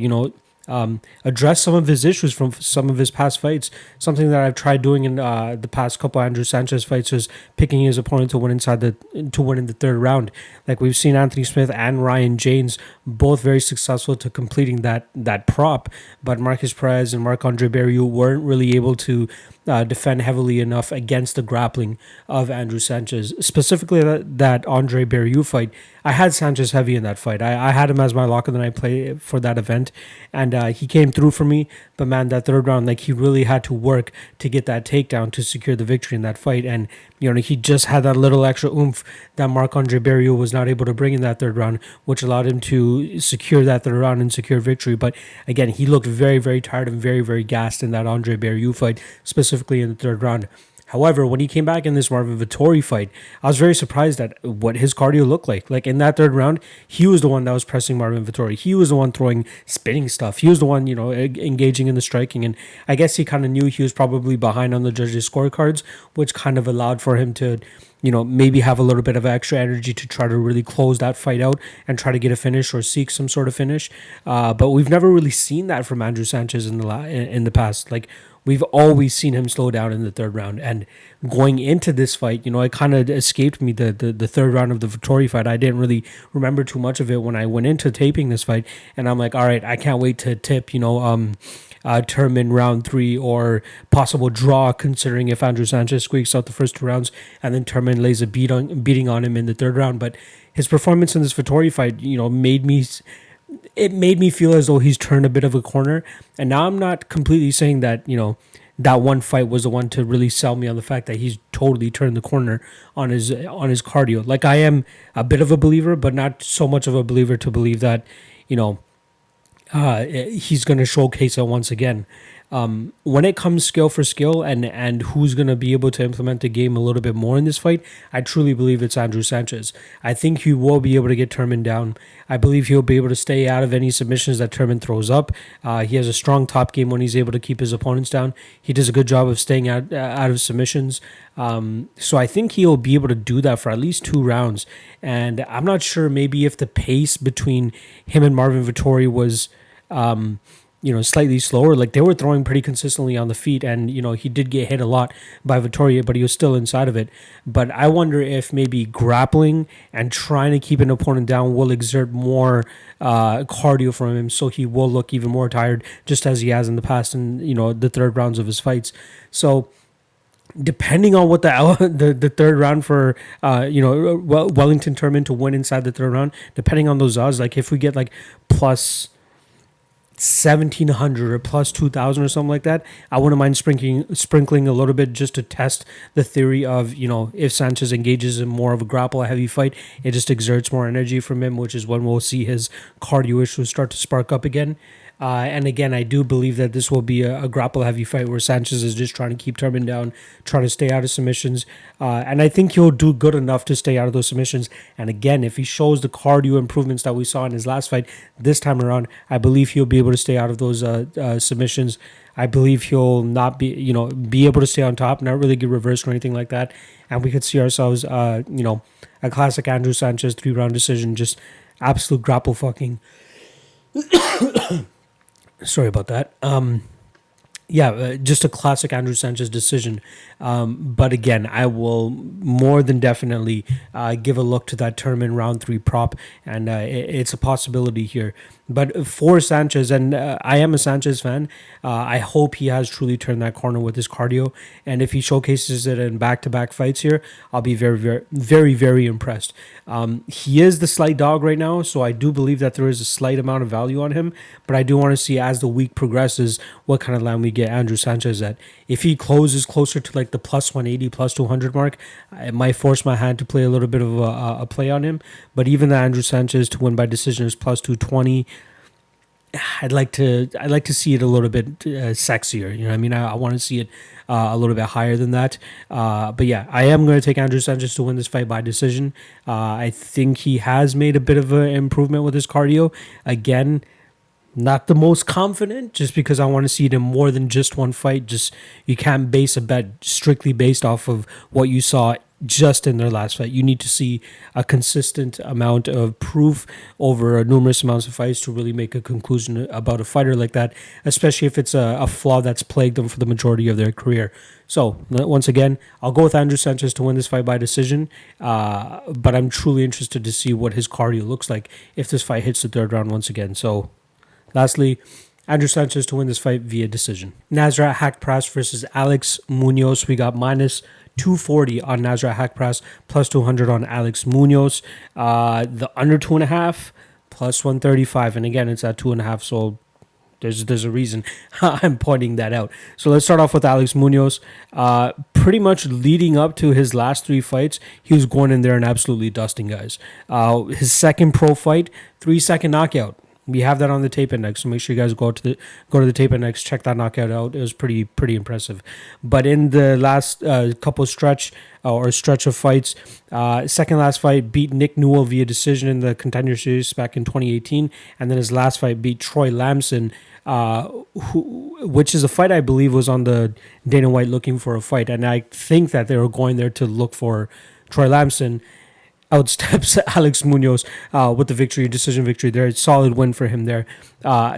address some of his issues from some of his past fights. Something that I've tried doing in the past couple Andrew Sanchez fights is picking his opponent to win in the third round. Like we've seen Anthony Smith and Ryan Jaynes both very successful to completing that prop, but Marcus Perez and Marc-Andre Barrett weren't really able to defend heavily enough against the grappling of Andrew Sanchez. Specifically that Andre Barrett fight, I had Sanchez heavy in that fight. I had him as my lock of the night play for that event, and he came through for me. But man, that third round, he really had to work to get that takedown to secure the victory in that fight. And he just had that little extra oomph that Marc-Andre Barrett was not able to bring in that third round, which allowed him to secure that third round and secure victory. But again, he looked very, very tired and very, very gassed in that Andre Barrett fight, specifically in the third round. However, when he came back in this Marvin Vettori fight, I was very surprised at what his cardio looked like. Like in that third round, he was the one that was pressing Marvin Vettori. He was the one throwing spinning stuff. He was the one, engaging in the striking. And I guess he kind of knew he was probably behind on the judges' scorecards, which kind of allowed for him to, maybe have a little bit of extra energy to try to really close that fight out and try to get a finish or seek some sort of finish. But we've never really seen that from Andrew Sanchez in the past. We've always seen him slow down in the third round. And going into this fight, it kind of escaped me, the third round of the Vettori fight. I didn't really remember too much of it when I went into taping this fight. And I'm like, all right, I can't wait to tip, Turman round 3 or possible draw, considering if Andrew Sanchez squeaks out the first 2 rounds and then Turman lays a beating on him in the third round. But his performance in this Vettori fight, made me feel as though he's turned a bit of a corner. And now I'm not completely saying that, that one fight was the one to really sell me on the fact that he's totally turned the corner on his cardio. Like I am a bit of a believer, but not so much of a believer to believe that, he's going to showcase it once again. When it comes skill for skill and who's going to be able to implement the game a little bit more in this fight, I truly believe it's Andrew Sanchez. I think he will be able to get Turman down. I believe he'll be able to stay out of any submissions that Turman throws up. He has a strong top game when he's able to keep his opponents down. He does a good job of staying out of submissions. So I think he'll be able to do that for at least 2 rounds. And I'm not sure maybe if the pace between him and Marvin Vettori was slightly slower. Like, they were throwing pretty consistently on the feet, and he did get hit a lot by Vittoria, but he was still inside of it. But I wonder if maybe grappling and trying to keep an opponent down will exert more cardio from him, so he will look even more tired, just as he has in the past in the third rounds of his fights. So depending on what the third round for Wellington Turman to win inside the third round, depending on those odds, like if we get like plus 1,700 or plus 2,000 or something like that, I wouldn't mind sprinkling a little bit just to test the theory of, if Sanchez engages in more of a grapple, a heavy fight, it just exerts more energy from him, which is when we'll see his cardio issues start to spark up again. And again, I do believe that this will be a grapple heavy fight where Sanchez is just trying to keep Turman down, trying to stay out of submissions. And I think he'll do good enough to stay out of those submissions. And again, if he shows the cardio improvements that we saw in his last fight this time around, I believe he'll be able to stay out of those submissions. I believe he'll not be able to stay on top, not really get reversed or anything like that. And we could see ourselves, a classic Andrew Sanchez 3-round decision, just absolute grapple fucking. Sorry about that. Just a classic Andrew Sanchez decision. But again, I will more than definitely give a look to that Turman round 3 prop, and it's a possibility here. But for Sanchez, and I am a Sanchez fan, I hope he has truly turned that corner with his cardio. And if he showcases it in back-to-back fights here, I'll be very, very, very, very impressed. He is the slight dog right now, so I do believe that there is a slight amount of value on him. But I do want to see, as the week progresses, what kind of line we get Andrew Sanchez at. If he closes closer to like the plus 180, plus 200 mark, it might force my hand to play a little bit of a play on him. But even the Andrew Sanchez to win by decision is plus 220. I'd like to see it a little bit sexier. You know what I mean? I want to see it a little bit higher than that. But yeah, I am going to take Andrew Sanchez to win this fight by decision. I think he has made a bit of an improvement with his cardio. Again, not the most confident, just because I want to see it in more than just one fight. Just, you can't base a bet strictly based off of what you saw just in their last fight. You need to see a consistent amount of proof over numerous amounts of fights to really make a conclusion about a fighter like that, especially if it's a flaw that's plagued them for the majority of their career. So once again, I'll go with Andrew Sanchez to win this fight by decision, but I'm truly interested to see what his cardio looks like if this fight hits the third round once again. So lastly, Andrew Sanchez to win this fight via decision. Nasrat Haqparast versus Alex Munoz. We got minus 240 on Nasrat Haqparast, plus 200 on Alex Munoz. The under 2.5, plus 135. And again, it's at 2.5, so there's a reason I'm pointing that out. So let's start off with Alex Munoz. Pretty much leading up to his last 3 fights, he was going in there and absolutely dusting guys. His second pro fight, 3-second knockout. We have that on the tape index, so make sure you guys go to the tape index, check that knockout out. It was pretty impressive. But in the last couple stretch of fights, second last fight beat Nick Newell via decision in the Contender Series back in 2018, and then his last fight beat Troy Lamson, which is a fight I believe was on the Dana White looking for a fight, and I think that they were going there to look for Troy Lamson. Outsteps Alex Munoz with the decision victory there. A solid win for him there.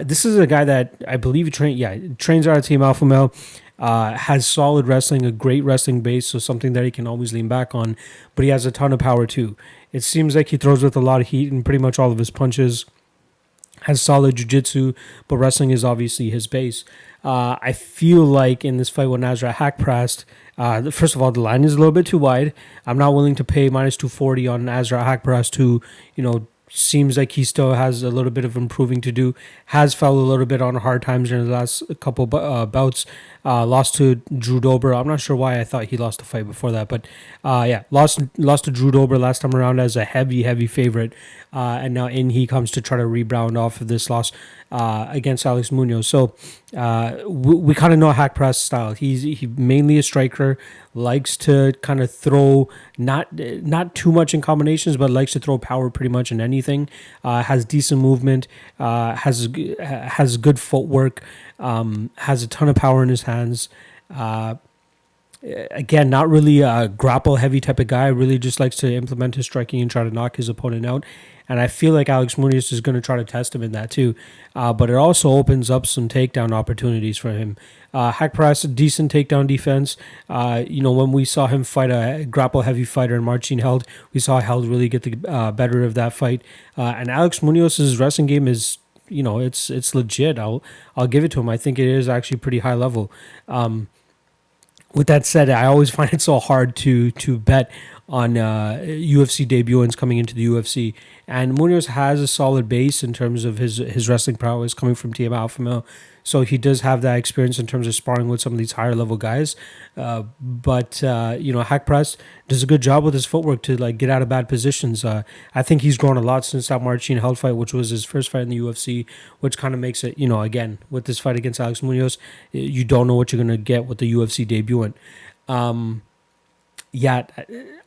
This is a guy that I believe trains out of Team Alpha Male, has solid wrestling, a great wrestling base, so something that he can always lean back on, but he has a ton of power too. It seems like he throws with a lot of heat in pretty much all of his punches, has solid jiu-jitsu, but wrestling is obviously his base. I feel like in this fight with Nasrat Haqparast, first of all, the line is a little bit too wide. I'm not willing to pay minus 240 on Nasrat Haqparast, who, seems like he still has a little bit of improving to do. Has fell a little bit on hard times in the last couple bouts. Lost to Drew Dober. I'm not sure why I thought he lost the fight before that, but lost to Drew Dober last time around as a heavy favorite, and now he comes to try to rebound off of this loss against Alex Munoz. So we kind of know Haqparast's style. He's mainly a striker, likes to kind of throw not too much in combinations, but likes to throw power pretty much in anything. Has decent movement, has good footwork, has a ton of power in his hands. Again, not really a grapple heavy type of guy. Really just likes to implement his striking and try to knock his opponent out. And I feel like Alex Munoz is going to try to test him in that too. But it also opens up some takedown opportunities for him. Haqparast, decent takedown defense. When we saw him fight a grapple heavy fighter in Marcin Held, we saw Held really get the better of that fight. And Alex Munoz's wrestling game is, it's legit. I'll give it to him. I think it is actually pretty high level. With that said, I always find it so hard to bet on UFC debutants coming into the UFC. And Munoz has a solid base in terms of his wrestling prowess coming from TM Alpha Male. So he does have that experience in terms of sparring with some of these higher level guys. But Haqparast does a good job with his footwork to get out of bad positions. I think he's grown a lot since that Marcin Held fight, which was his first fight in the UFC, which kind of makes it, again, with this fight against Alex Munoz, you don't know what you're going to get with the UFC debutant.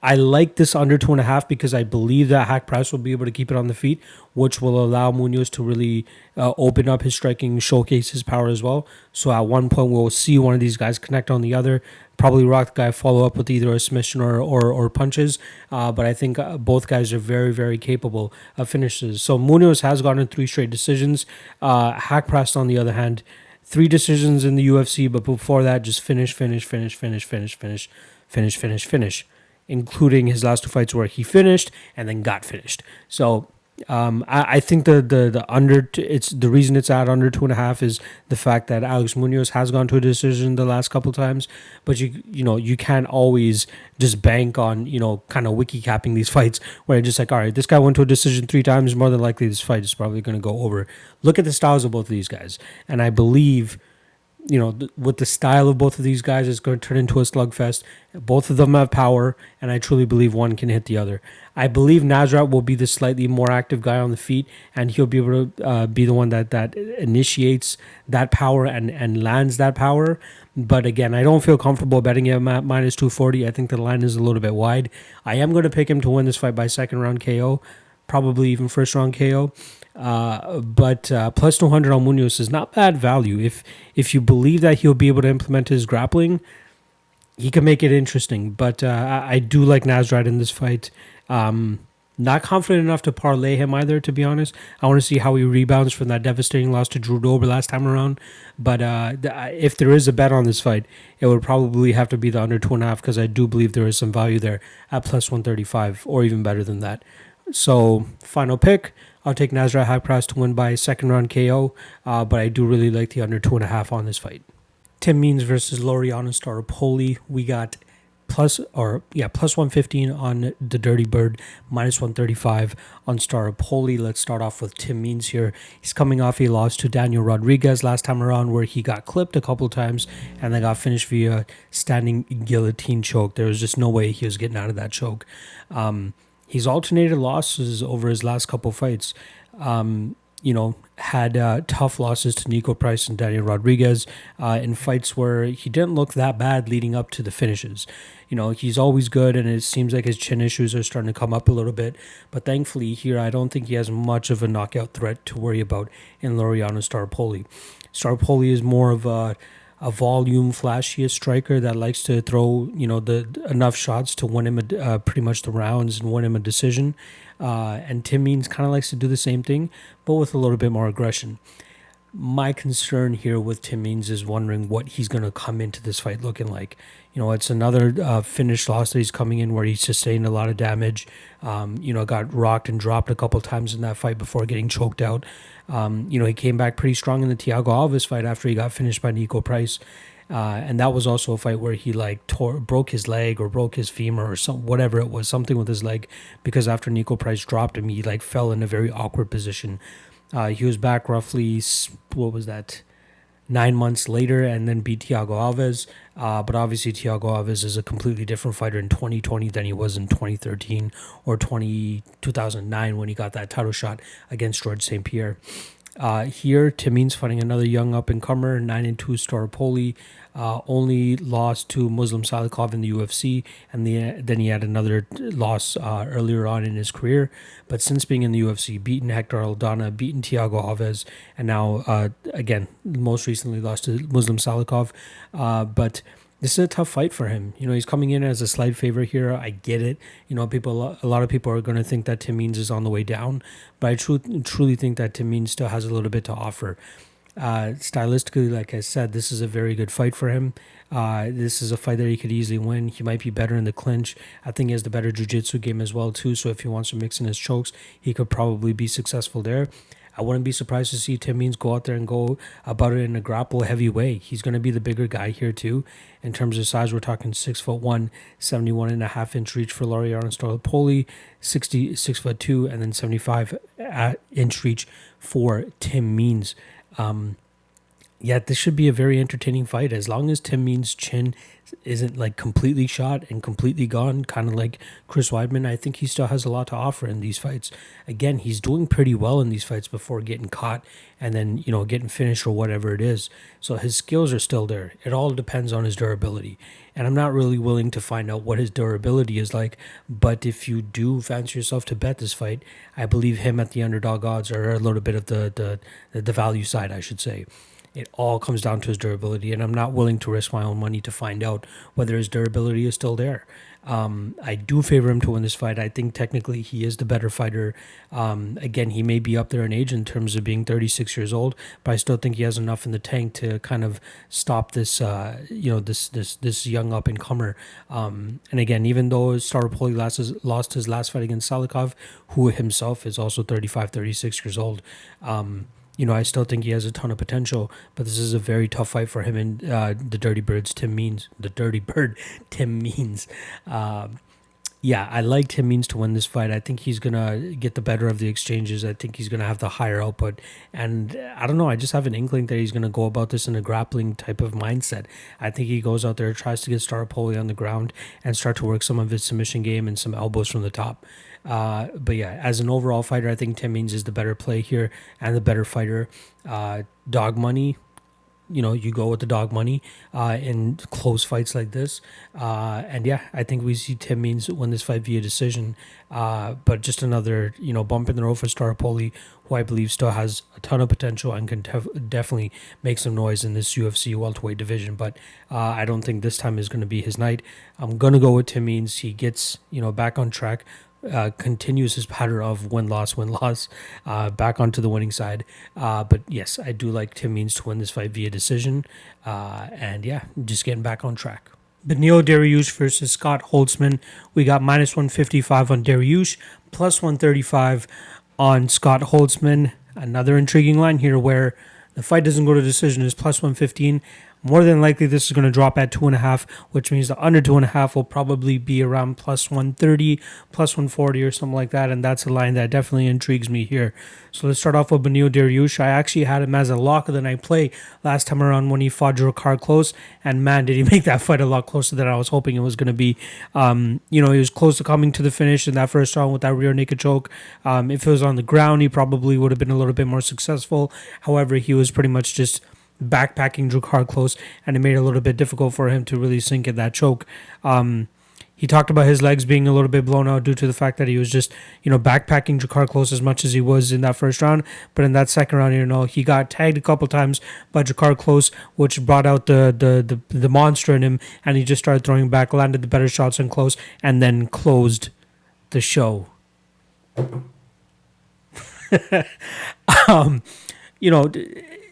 I like this under 2.5 because I believe that Haqparast will be able to keep it on the feet, which will allow Munoz to really open up his striking, showcase his power as well. So at one point, we'll see one of these guys connect on the other, probably Rock the guy follow up with either a submission or punches. But I think both guys are very, very capable of finishes. So Munoz has gotten 3 straight decisions. Haqparast, on the other hand, 3 decisions in the UFC, but before that, just finish, including his last 2 fights where he finished and then got finished. So I think the under, it's the reason it's at under 2.5 is the fact that Alex Munoz has gone to a decision the last couple times, but you can't always just bank on kind of wiki capping these fights where you're just like, all right, this guy went to a decision 3 times, more than likely this fight is probably going to go over. Look at the styles of both of these guys, and I believe with the style of both of these guys, it's going to turn into a slugfest. Both of them have power, and I truly believe one can hit the other. I believe Nasrat will be the slightly more active guy on the feet, and he'll be able to be the one that initiates that power and lands that power. But again, I don't feel comfortable betting him at minus 240. I think the line is a little bit wide. I am going to pick him to win this fight by second round KO, probably even first round KO. But plus 200 on Munoz is not bad value. If you believe that he'll be able to implement his grappling, he can make it interesting. But I do like Nasrat in this fight. Not confident enough to parlay him either, to be honest. I want to see how he rebounds from that devastating loss to Drew Dober last time around. But if there is a bet on this fight, it would probably have to be the under 2.5 because I do believe there is some value there at plus 135 or even better than that. So final pick, I'll take Nasrat Haqparast to win by second round KO, but I do really like the under 2.5 on this fight. Tim Means versus Laureano Staropoli. We got plus 115 on the Dirty Bird, minus 135 on Staropoli. Let's start off with Tim Means here. He's coming off a loss to Daniel Rodriguez last time around where he got clipped a couple times and then got finished via standing guillotine choke. There was just no way he was getting out of that choke. He's alternated losses over his last couple fights. Had tough losses to Nico Price and Daniel Rodriguez in fights where he didn't look that bad leading up to the finishes. He's always good, and it seems like his chin issues are starting to come up a little bit. But thankfully here, I don't think he has much of a knockout threat to worry about in Laureano Staropoli. Staropoli is more of a volume, flashiest striker that likes to throw, enough shots to win him pretty much the rounds and win him a decision. And Tim Means kind of likes to do the same thing, but with a little bit more aggression. My concern here with Tim Means is wondering what he's going to come into this fight looking like. It's another finished loss that he's coming in where he sustained a lot of damage. Got rocked and dropped a couple times in that fight before getting choked out. He came back pretty strong in the Thiago Alves fight after he got finished by Nico Price. And that was also a fight where he broke his leg or broke his femur or whatever it was, something with his leg, because after Nico Price dropped him, he fell in a very awkward position. He was back roughly, 9 months later and then beat Thiago Alves. But obviously Thiago Alves is a completely different fighter in 2020 than he was in 2013 or 2009 when he got that title shot against George St. Pierre. Here, Tim Means fighting another young up-and-comer, 9-2 Staropoli, only lost to Muslim Salikov in the UFC, and then he had another loss earlier on in his career. But since being in the UFC, beaten Hector Aldana, beaten Thiago Alves, and now, again, most recently lost to Muslim Salikov. But this is a tough fight for him. He's coming in as a slight favorite here. I get it. A lot of people are going to think that Tim Means is on the way down, but I truly think that Tim Means still has a little bit to offer. Stylistically, like I said, this is a very good fight for him. This is a fight that he could easily win. He might be better in the clinch. I think he has the better jiu-jitsu game as well, too. So if he wants to mix in his chokes, he could probably be successful there. I wouldn't be surprised to see Tim Means go out there and go about it in a grapple heavy way. He's going to be the bigger guy here, too. In terms of size, we're talking 6'1", 71.5-inch reach for Laureano and Staropoli, 6'2", and then 75-inch reach for Tim Means. Yeah, this should be a very entertaining fight as long as Tim Means' chin isn't like completely shot and completely gone, kind of like Chris Weidman. I think he still has a lot to offer in these fights. Again, he's doing pretty well in these fights before getting caught and then, getting finished or whatever it is. So his skills are still there. It all depends on his durability. And I'm not really willing to find out what his durability is like, but if you do fancy yourself to bet this fight, I believe him at the underdog odds are a little bit of the value side, I should say. It all comes down to his durability, and I'm not willing to risk my own money to find out whether his durability is still there. I do favor him to win this fight. I think technically he is the better fighter. Again, he may be up there in age in terms of being 36 years old, but I still think he has enough in the tank to kind of stop this, this young up and comer. And again, even though Staropoli lost his last fight against Salikov, who himself is also 35, 36 years old. I still think he has a ton of potential, but this is a very tough fight for him and the Dirty Bird, Tim Means. I like Tim Means to win this fight. I think he's going to get the better of the exchanges. I think he's going to have the higher output. And I don't know, I just have an inkling that he's going to go about this in a grappling type of mindset. I think he goes out there, tries to get Staropoli on the ground and start to work some of his submission game and some elbows from the top. But yeah, as an overall fighter, I think Tim Means is the better play here and the better fighter. Dog money, you go with the dog money in close fights like this. And yeah, I think we see Tim Means win this fight via decision. But just another, bump in the road for Staropoli, who I believe still has a ton of potential and can definitely make some noise in this UFC welterweight division. But I don't think this time is going to be his night. I'm going to go with Tim Means. He gets, back on track. Continues his pattern of win-loss, back onto the winning side. But yes, I do like Tim Means to win this fight via decision. And yeah, just getting back on track. Beneil Dariush versus Scott Holtzman. We got minus 155 on Dariush, plus 135 on Scott Holtzman. Another intriguing line here where the fight doesn't go to decision is plus 115. More than likely, this is going to drop at 2.5, which means the under 2.5 will probably be around plus 130, plus 140 or something like that, and that's a line that definitely intrigues me here. So let's start off with Beneil Dariush. I actually had him as a lock of the night play last time around when he fought Drakkar Klose, and man, did he make that fight a lot closer than I was hoping it was going to be. He was close to coming to the finish in that first round with that rear naked choke. If it was on the ground, he probably would have been a little bit more successful. However, he was pretty much just backpacking Drakkar Klose, and it made it a little bit difficult for him to really sink in that choke. He talked about his legs being a little bit blown out due to the fact that he was just, backpacking Drakkar Klose as much as he was in that first round. But in that second round, he got tagged a couple times by Drakkar Klose, which brought out the monster in him, and he just started throwing back, landed the better shots on Klose, and then closed the show.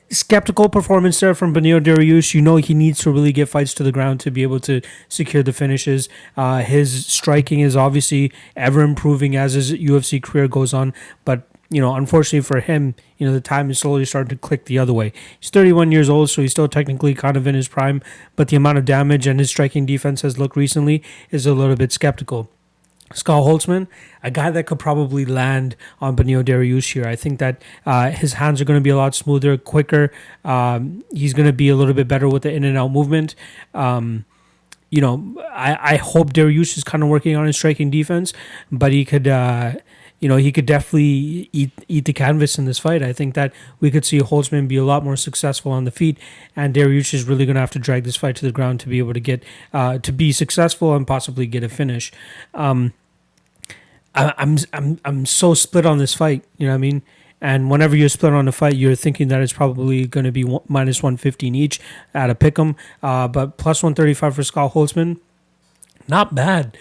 Skeptical performance there from Beneil Dariush. He needs to really get fights to the ground to be able to secure the finishes. His striking is obviously ever improving as his UFC career goes on, but unfortunately for him, the time is slowly starting to click the other way. He's 31 years old, so he's still technically kind of in his prime, but the amount of damage and his striking defense has looked recently is a little bit skeptical. Scott Holtzman, a guy that could probably land on Beneil Dariush here. I think that his hands are going to be a lot smoother, quicker. He's going to be a little bit better with the in and out movement. I hope Dariush is kind of working on his striking defense, but he could definitely eat the canvas in this fight. I think that we could see Holtzman be a lot more successful on the feet, and Dariush is really going to have to drag this fight to the ground to be able to get to be successful and possibly get a finish. I'm so split on this fight. You know what I mean? And whenever you're split on a fight, you're thinking that it's probably going to be minus 115 each at a pick'em. But plus 135 for Scott Holtzman, not bad.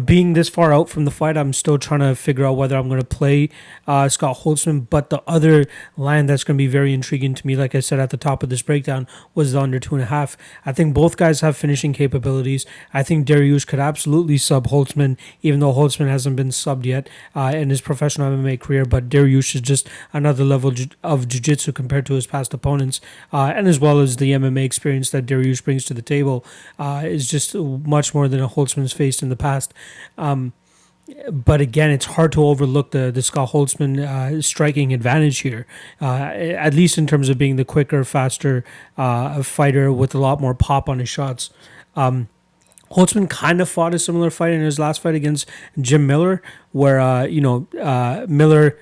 Being this far out from the fight, I'm still trying to figure out whether I'm going to play Scott Holtzman. But the other line that's going to be very intriguing to me, like I said at the top of this breakdown, was the under 2.5. I think both guys have finishing capabilities. I think Dariush could absolutely sub Holtzman, even though Holtzman hasn't been subbed yet in his professional MMA career. But Dariush is just another level of jiu-jitsu compared to his past opponents. And as well as the MMA experience that Dariush brings to the table is just much more than a Holtzman's faced in the past. But again, it's hard to overlook the Scott Holtzman striking advantage here, at least in terms of being the quicker, faster fighter with a lot more pop on his shots. Holtzman kind of fought a similar fight in his last fight against Jim Miller, where Miller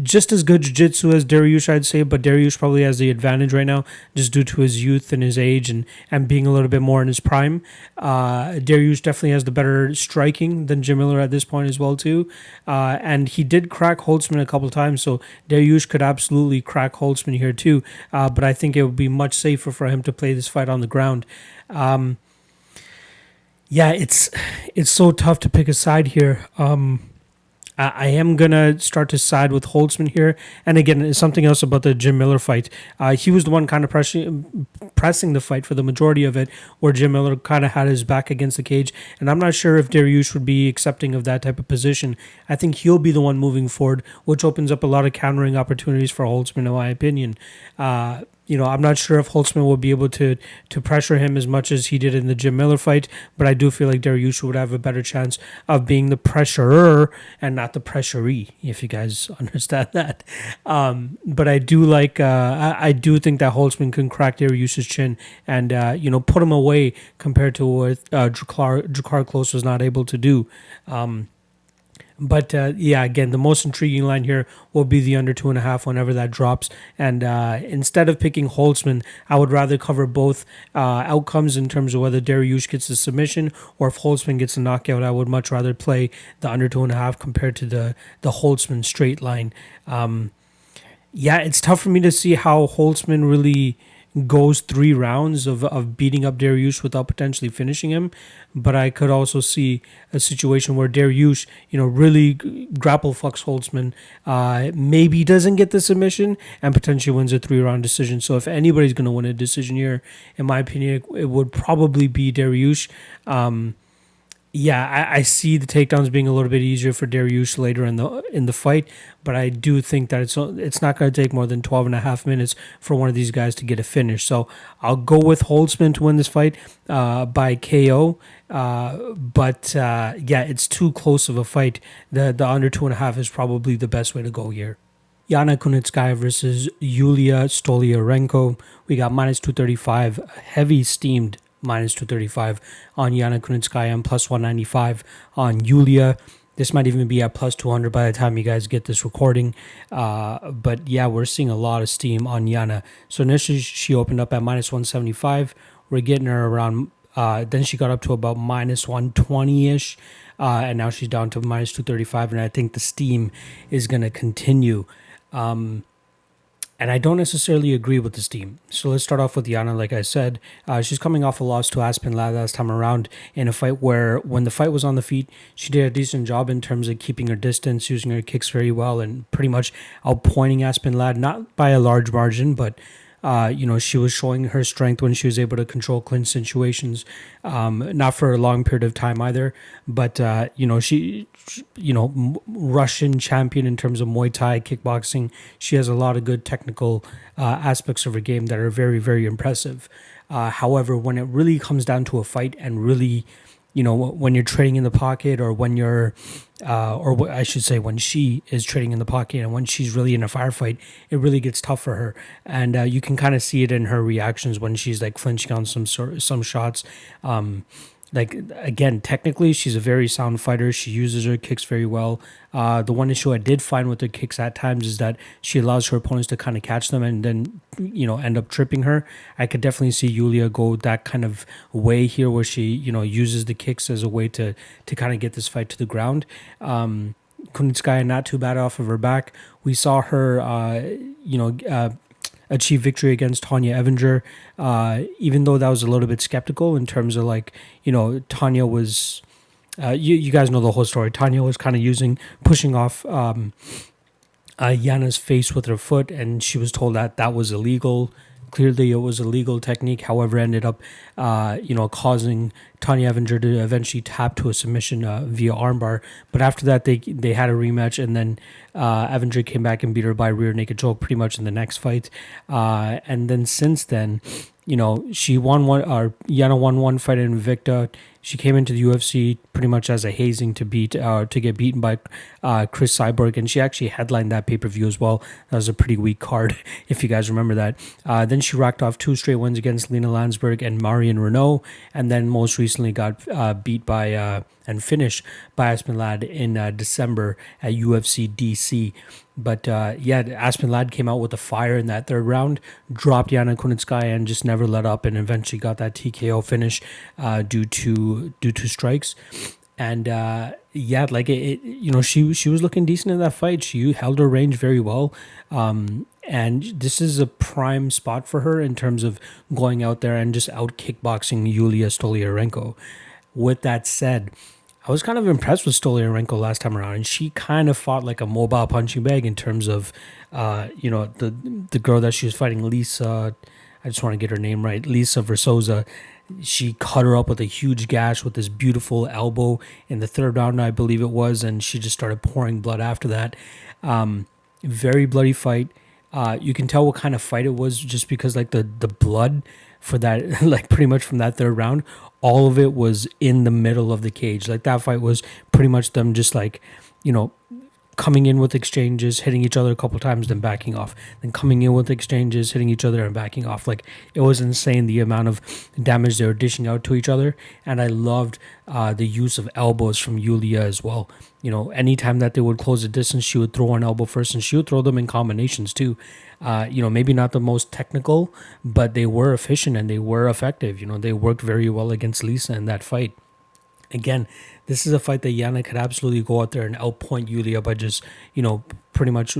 just as good jiu-jitsu as Dariush, I'd say, but Dariush probably has the advantage right now just due to his youth and his age and being a little bit more in his prime. Dariush definitely has the better striking than Jim Miller at this point as well, too. And he did crack Holtzman a couple times, so Dariush could absolutely crack Holtzman here, too. But I think it would be much safer for him to play this fight on the ground. It's so tough to pick a side here. I am going to start to side with Holtzman here. And again, something else about the Jim Miller fight. He was the one kind of pressing the fight for the majority of it, where Jim Miller kind of had his back against the cage. And I'm not sure if Dariush would be accepting of that type of position. I think he'll be the one moving forward, which opens up a lot of countering opportunities for Holtzman, in my opinion. I'm not sure if Holtzman will be able to pressure him as much as he did in the Jim Miller fight, but I do feel like Dariush would have a better chance of being the pressurer and not the pressuree, if you guys understand that. But I do I do think that Holtzman can crack Dariush's chin and put him away compared to what Drakkar Klose was not able to do. But again, the most intriguing line here will be the under 2.5 whenever that drops. And instead of picking Holtzman, I would rather cover both outcomes in terms of whether Dariush gets the submission or if Holtzman gets a knockout. I would much rather play the under 2.5 compared to the Holtzman straight line. It's tough for me to see how Holtzman really goes 3 rounds of beating up Dariush without potentially finishing him. But I could also see a situation where Dariush, really grapple fucks Holtzman, maybe doesn't get the submission and potentially wins a 3-round decision. So if anybody's going to win a decision here, in my opinion, it would probably be Dariush. I see the takedowns being a little bit easier for Dariush later in the fight, but I do think that it's not going to take more than 12 and a half minutes for one of these guys to get a finish. So I'll go with Holtzman to win this fight by KO. But it's too close of a fight. The under 2.5 is probably the best way to go here. Yana Kunitskaya versus Julija Stoliarenko. We got minus 235, heavy steamed minus 235 on Yana Kunitskaya and plus 195 on Julija. This might even be at plus 200 by the time you guys get this recording. But we're seeing a lot of steam on Yana. So initially she opened up at minus 175. We're getting her around, then she got up to about minus 120-ish. And now she's down to minus 235. And I think the steam is going to continue. And I don't necessarily agree with this team. So let's start off with Yana. Like I said, she's coming off a loss to Aspen Ladd last time around in a fight where when the fight was on the feet, she did a decent job in terms of keeping her distance, using her kicks very well, and pretty much outpointing Aspen Ladd, not by a large margin, but she was showing her strength when she was able to control clinch situations, not for a long period of time either, but, she Russian champion in terms of Muay Thai, kickboxing. She has a lot of good technical aspects of her game that are very, very impressive. However, when it really comes down to a fight and really, when you're trading in the pocket or when you're, I should say when she is trading in the pocket and when she's really in a firefight, it really gets tough for her. And you can kind of see it in her reactions when she's like flinching on some shots. Again, technically, she's a very sound fighter. She uses her kicks very well. The one issue I did find with her kicks at times is that she allows her opponents to kind of catch them and then, end up tripping her. I could definitely see Julija go that kind of way here where she, uses the kicks as a way to kind of get this fight to the ground. Kunitskaya not too bad off of her back. We saw her, achieve victory against Tanya Evinger, even though that was a little bit skeptical in terms of Tanya was, you guys know the whole story. Tanya was kind of pushing off Yana's face with her foot, and she was told that was illegal. Clearly, it was a legal technique. However, ended up, causing Tanya Evinger to eventually tap to a submission via armbar. But after that, they had a rematch, and then Evinger came back and beat her by rear naked choke pretty much in the next fight. And then since then, she won one. Yana won one fight in Invicta. She came into the UFC pretty much as a hazing to get beaten by Chris Cyborg, and she actually headlined that pay-per-view as well. That was a pretty weak card, if you guys remember that. Then she racked off 2 straight wins against Lena Landsberg and Marion Renault, and then most recently got beat by and finished by Aspen Ladd in December at UFC DC. But Aspen Ladd came out with a fire in that third round, dropped Yana Kunitskaya and just never let up, and eventually got that TKO finish due to strikes. And she was looking decent in that fight. She held her range very well. And this is a prime spot for her in terms of going out there and just out kickboxing Julija Stoliarenko. With that said, I was kind of impressed with Stoliarenko last time around, and she kind of fought like a mobile punching bag in terms of, the girl that she was fighting, Lisa. I just want to get her name right, Lisa Versosa. She cut her up with a huge gash with this beautiful elbow in the third round, I believe it was, and she just started pouring blood after that. Very bloody fight. You can tell what kind of fight it was just because the blood for that, pretty much from that third round, all of it was in the middle of the cage. That fight was pretty much them just coming in with exchanges, hitting each other a couple times, then backing off. Then coming in with exchanges, hitting each other and backing off. It was insane the amount of damage they were dishing out to each other. And I loved the use of elbows from Julija as well. Anytime that they would close the distance, she would throw an elbow first, and she would throw them in combinations too. Maybe not the most technical, but they were efficient and they were effective. They worked very well against Lisa in that fight. Again, this is a fight that Yana could absolutely go out there and outpoint Julija by just, pretty much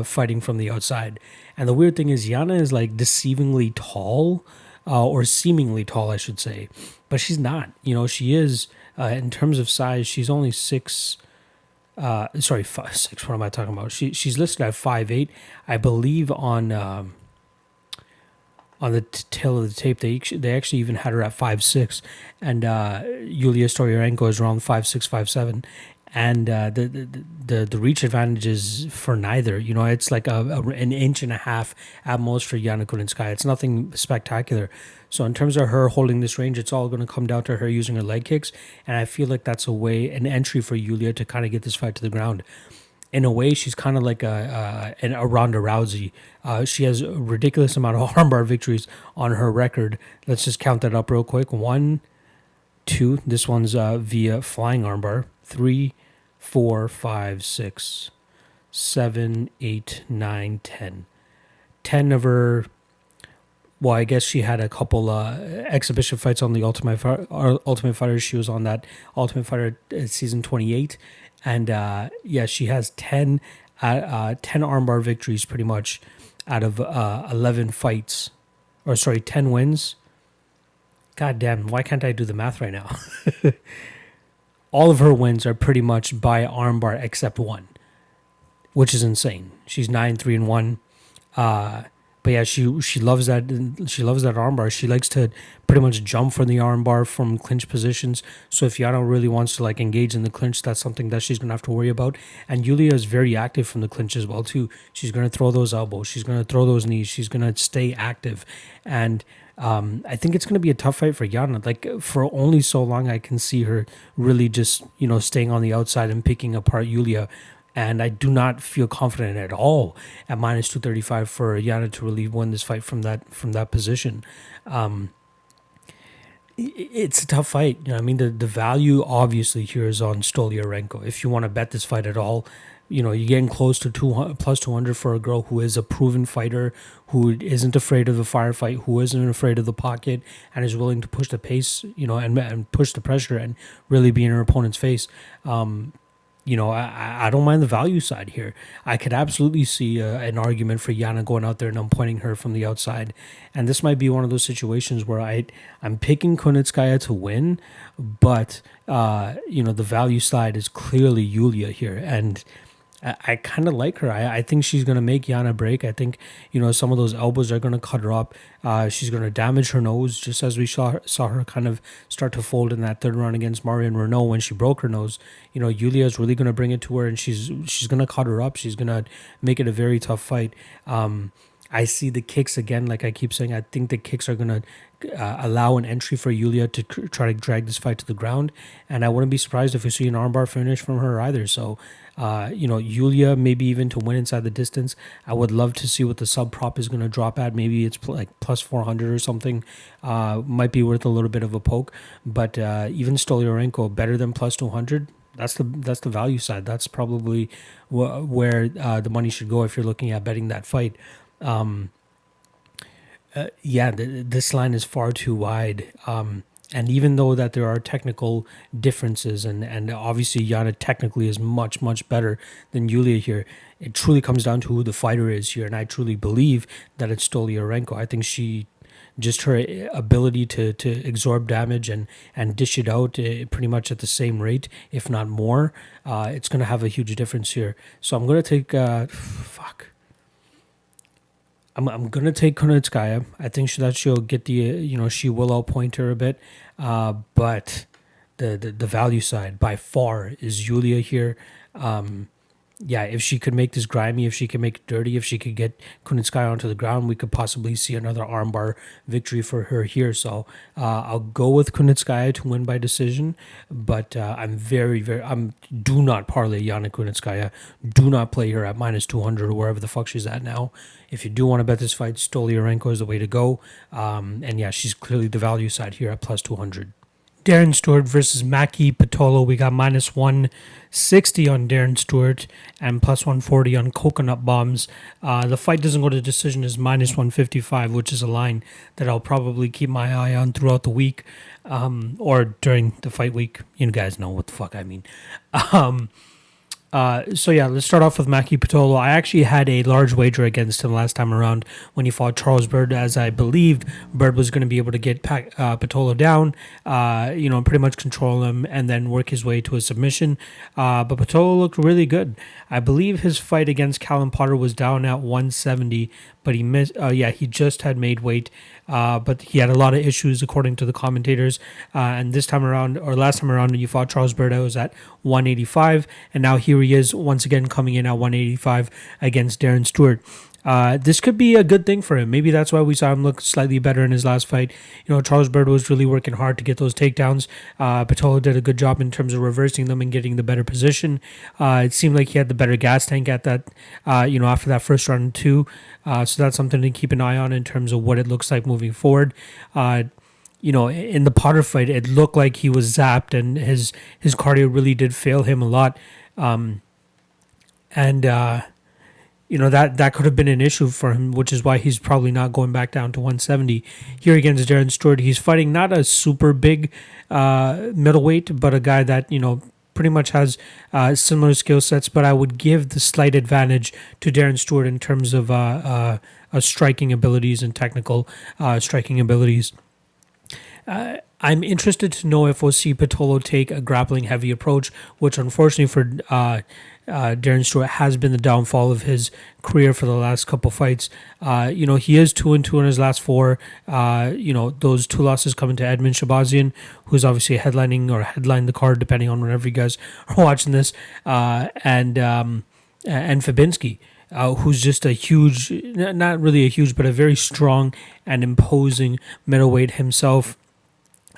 fighting from the outside. And the weird thing is Yana is deceivingly tall, or seemingly tall, I should say. But she's not. She is, in terms of size, she's only 6. 5'6". What am I talking about? She's listed at 5'8". I believe on the tail of the tape, they actually even had her at 5'6", and Julija Stoliarenko is around 5'6", 5'7", and the reach advantage is for neither. It's like an inch and a half at most for Yana Kunitskaya. It's nothing spectacular. So in terms of her holding this range, it's all going to come down to her using her leg kicks, and I feel like that's an entry for Julija to kind of get this fight to the ground. In a way, she's kind of like a Ronda Rousey. She has a ridiculous amount of armbar victories on her record. Let's just count that up real quick. 1, 2. This one's via flying armbar. 3, 4, 5, 6, 7, 8, 9, 10. 10 of her. Well, I guess she had a couple exhibition fights on the Ultimate Fighter. She was on that Ultimate Fighter season 28. And she has 10 armbar victories pretty much out of 11 fights. 10 wins. God damn, why can't I do the math right now? All of her wins are pretty much by armbar except one, which is insane. She's 9-3-1. But yeah, she loves that. She loves that armbar. She likes to pretty much jump from the armbar from clinch positions. So if Yana really wants to engage in the clinch, that's something that she's gonna have to worry about. And Julija is very active from the clinch as well too. She's gonna throw those elbows. She's gonna throw those knees. She's gonna stay active. And I think it's gonna be a tough fight for Yana. For only so long, I can see her really just staying on the outside and picking apart Julija. And I do not feel confident at all at minus 235 for Yana to really win this fight from that position. It's a tough fight. The value obviously here is on Stoliarenko. If you want to bet this fight at all, you're getting close to plus 200 for a girl who is a proven fighter, who isn't afraid of the firefight, who isn't afraid of the pocket, and is willing to push the pace, and push the pressure and really be in her opponent's face. I don't mind the value side here. I could absolutely see an argument for Yana going out there and I'm pointing her from the outside. And this might be one of those situations where I'm picking Kunitskaya to win, but, the value side is clearly Julija here. And I kind of like her. I think she's going to make Yana break. I think, some of those elbows are going to cut her up. She's going to damage her nose, just as we saw her kind of start to fold in that third round against Marion Renault when she broke her nose. Julija is really going to bring it to her, and she's going to cut her up. She's going to make it a very tough fight. I see the kicks again, like I keep saying. I think the kicks are going to allow an entry for Julija to try to drag this fight to the ground. And I wouldn't be surprised if we see an armbar finish from her either. So, Julija, maybe even to win inside the distance. I would love to see what the sub prop is going to drop at. Maybe it's like plus 400 or something. Might be worth a little bit of a poke. But even Stoliarenko, better than plus 200. That's the value side. That's probably where the money should go if you're looking at betting that fight. This line is far too wide. And even though that there are technical differences, and obviously Yana technically is much, much better than Julija here, it truly comes down to who the fighter is here. And I truly believe that it's Stoliarenko. I think just her ability to absorb damage and dish it out pretty much at the same rate, if not more, it's going to have a huge difference here. So I'm going to take, I'm going to take Kunitskaya. I think she'll get the, she will outpoint her a bit. But the value side by far is Julija here. If she could make this grimy, if she could make it dirty, if she could get Kunitskaya onto the ground, we could possibly see another armbar victory for her here. So I'll go with Kunitskaya to win by decision, but I'm do not parlay Yana Kunitskaya. Do not play her at minus 200 or wherever the fuck she's at now. If you do want to bet this fight, Stoliarenko is the way to go. She's clearly the value side here at plus 200. Darren Stewart versus Maki Pitolo. We got minus 160 on Darren Stewart and plus 140 on Coconut Bombs. The fight doesn't go to decision as minus 155, which is a line that I'll probably keep my eye on throughout the week or during the fight week. You guys know what the fuck I mean. Let's start off with Maki Pitolo. I actually had a large wager against him last time around when he fought Charles Bird, as I believed Bird was going to be able to get Pitolo down, pretty much control him and then work his way to a submission. But Pitolo looked really good. I believe his fight against Callum Potter was down at 170, but he missed. He just had made weight. But he had a lot of issues according to the commentators. And last time around, when you fought Charles Bird, I was at 185, and now here he is once again coming in at 185 against Darren Stewart. This could be a good thing for him. Maybe that's why we saw him look slightly better in his last fight. Charles Bird was really working hard to get those takedowns. Pitolo did a good job in terms of reversing them and getting the better position. It seemed like he had the better gas tank at that, after that first round too. So that's something to keep an eye on in terms of what it looks like moving forward. In the Potter fight, it looked like he was zapped and his cardio really did fail him a lot. That could have been an issue for him, which is why he's probably not going back down to 170. Here against Darren Stewart, he's fighting not a super big middleweight, but a guy that, pretty much has similar skill sets, but I would give the slight advantage to Darren Stewart in terms of striking abilities and technical striking abilities. I'm interested to know if we'll see Pitolo take a grappling heavy approach, which unfortunately for Darren Stewart has been the downfall of his career for the last couple fights. He is 2-2 in his last four. Those two losses coming to Edmund Shabazian, who's obviously headlined the card, depending on whenever you guys are watching this, and Fabinski. Who's just a huge, not really a huge, but a very strong and imposing middleweight himself,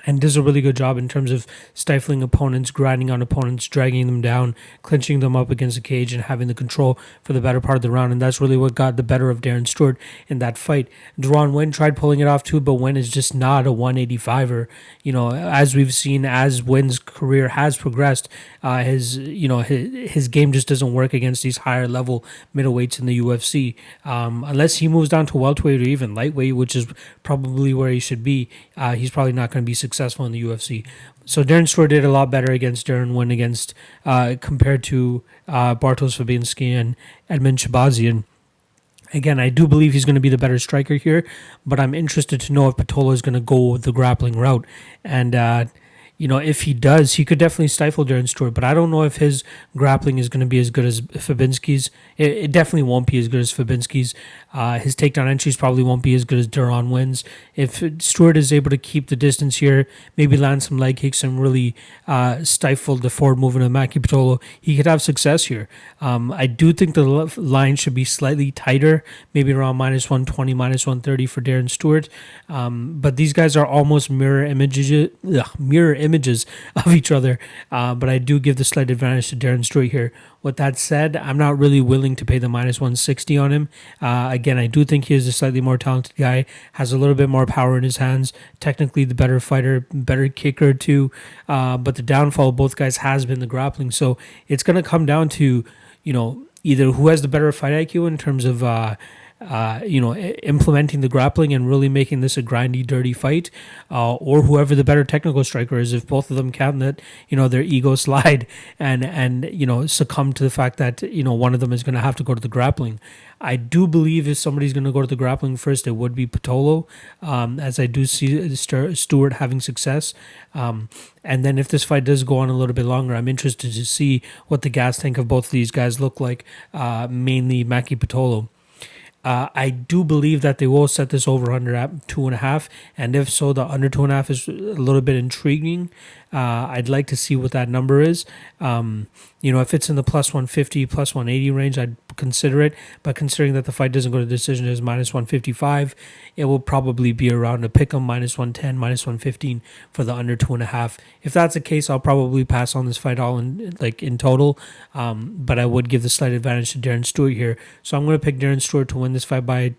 and does a really good job in terms of stifling opponents, grinding on opponents, dragging them down, clinching them up against the cage, and having the control for the better part of the round. And that's really what got the better of Darren Stewart in that fight. Deron Wynn tried pulling it off too, but Wynn is just not a 185er. As we've seen, as Wynn's career has progressed, his game just doesn't work against these higher level middleweights in the UFC. Unless he moves down to welterweight or even lightweight, which is probably where he should be, he's probably not going to be successful in the UFC. So Darren Stewart did a lot better against Darren Win against compared to Bartosz Fabinski and Edmund Shabazian. Again, I do believe he's going to be the better striker here, but I'm interested to know if Pitolo is going to go the grappling route. And, if he does, he could definitely stifle Darren Stewart, but I don't know if his grappling is going to be as good as Fabinski's. It definitely won't be as good as Fabinski's. His takedown entries probably won't be as good as Darren Win's. If Stewart is able to keep the distance here, maybe land some leg kicks and really stifle the forward movement of Maki Pitolo, he could have success here. I do think the line should be slightly tighter, maybe around minus 120, minus 130 for Darren Stewart. But these guys are almost mirror images of each other. But I do give the slight advantage to Darren Stewart here. With that said, I'm not really willing to pay the minus 160 on him. Again, I do think he is a slightly more talented guy, has a little bit more power in his hands, technically the better fighter, better kicker too. But the downfall of both guys has been the grappling. So it's going to come down to, either who has the better fight IQ in terms of implementing the grappling and really making this a grindy, dirty fight, or whoever the better technical striker is. If both of them can let their ego slide and succumb to the fact that one of them is going to have to go to the grappling. I do believe if somebody's going to go to the grappling first, it would be Pitolo, as I do see Stewart having success. And then if this fight does go on a little bit longer, I'm interested to see what the gas tank of both of these guys look like, mainly Maki Pitolo. I do believe that they will set this over under at 2.5, and if so, the under 2.5 is a little bit intriguing. I'd like to see what that number is. If it's in the plus 150, plus 180 range, I'd consider it. But considering that the fight doesn't go to decision, is minus 155, it will probably be around a pick 'em minus 110, minus 115 for the under 2.5. If that's the case, I'll probably pass on this fight all in total. But I would give the slight advantage to Darren Stewart here. So I'm going to pick Darren Stewart to win this fight by,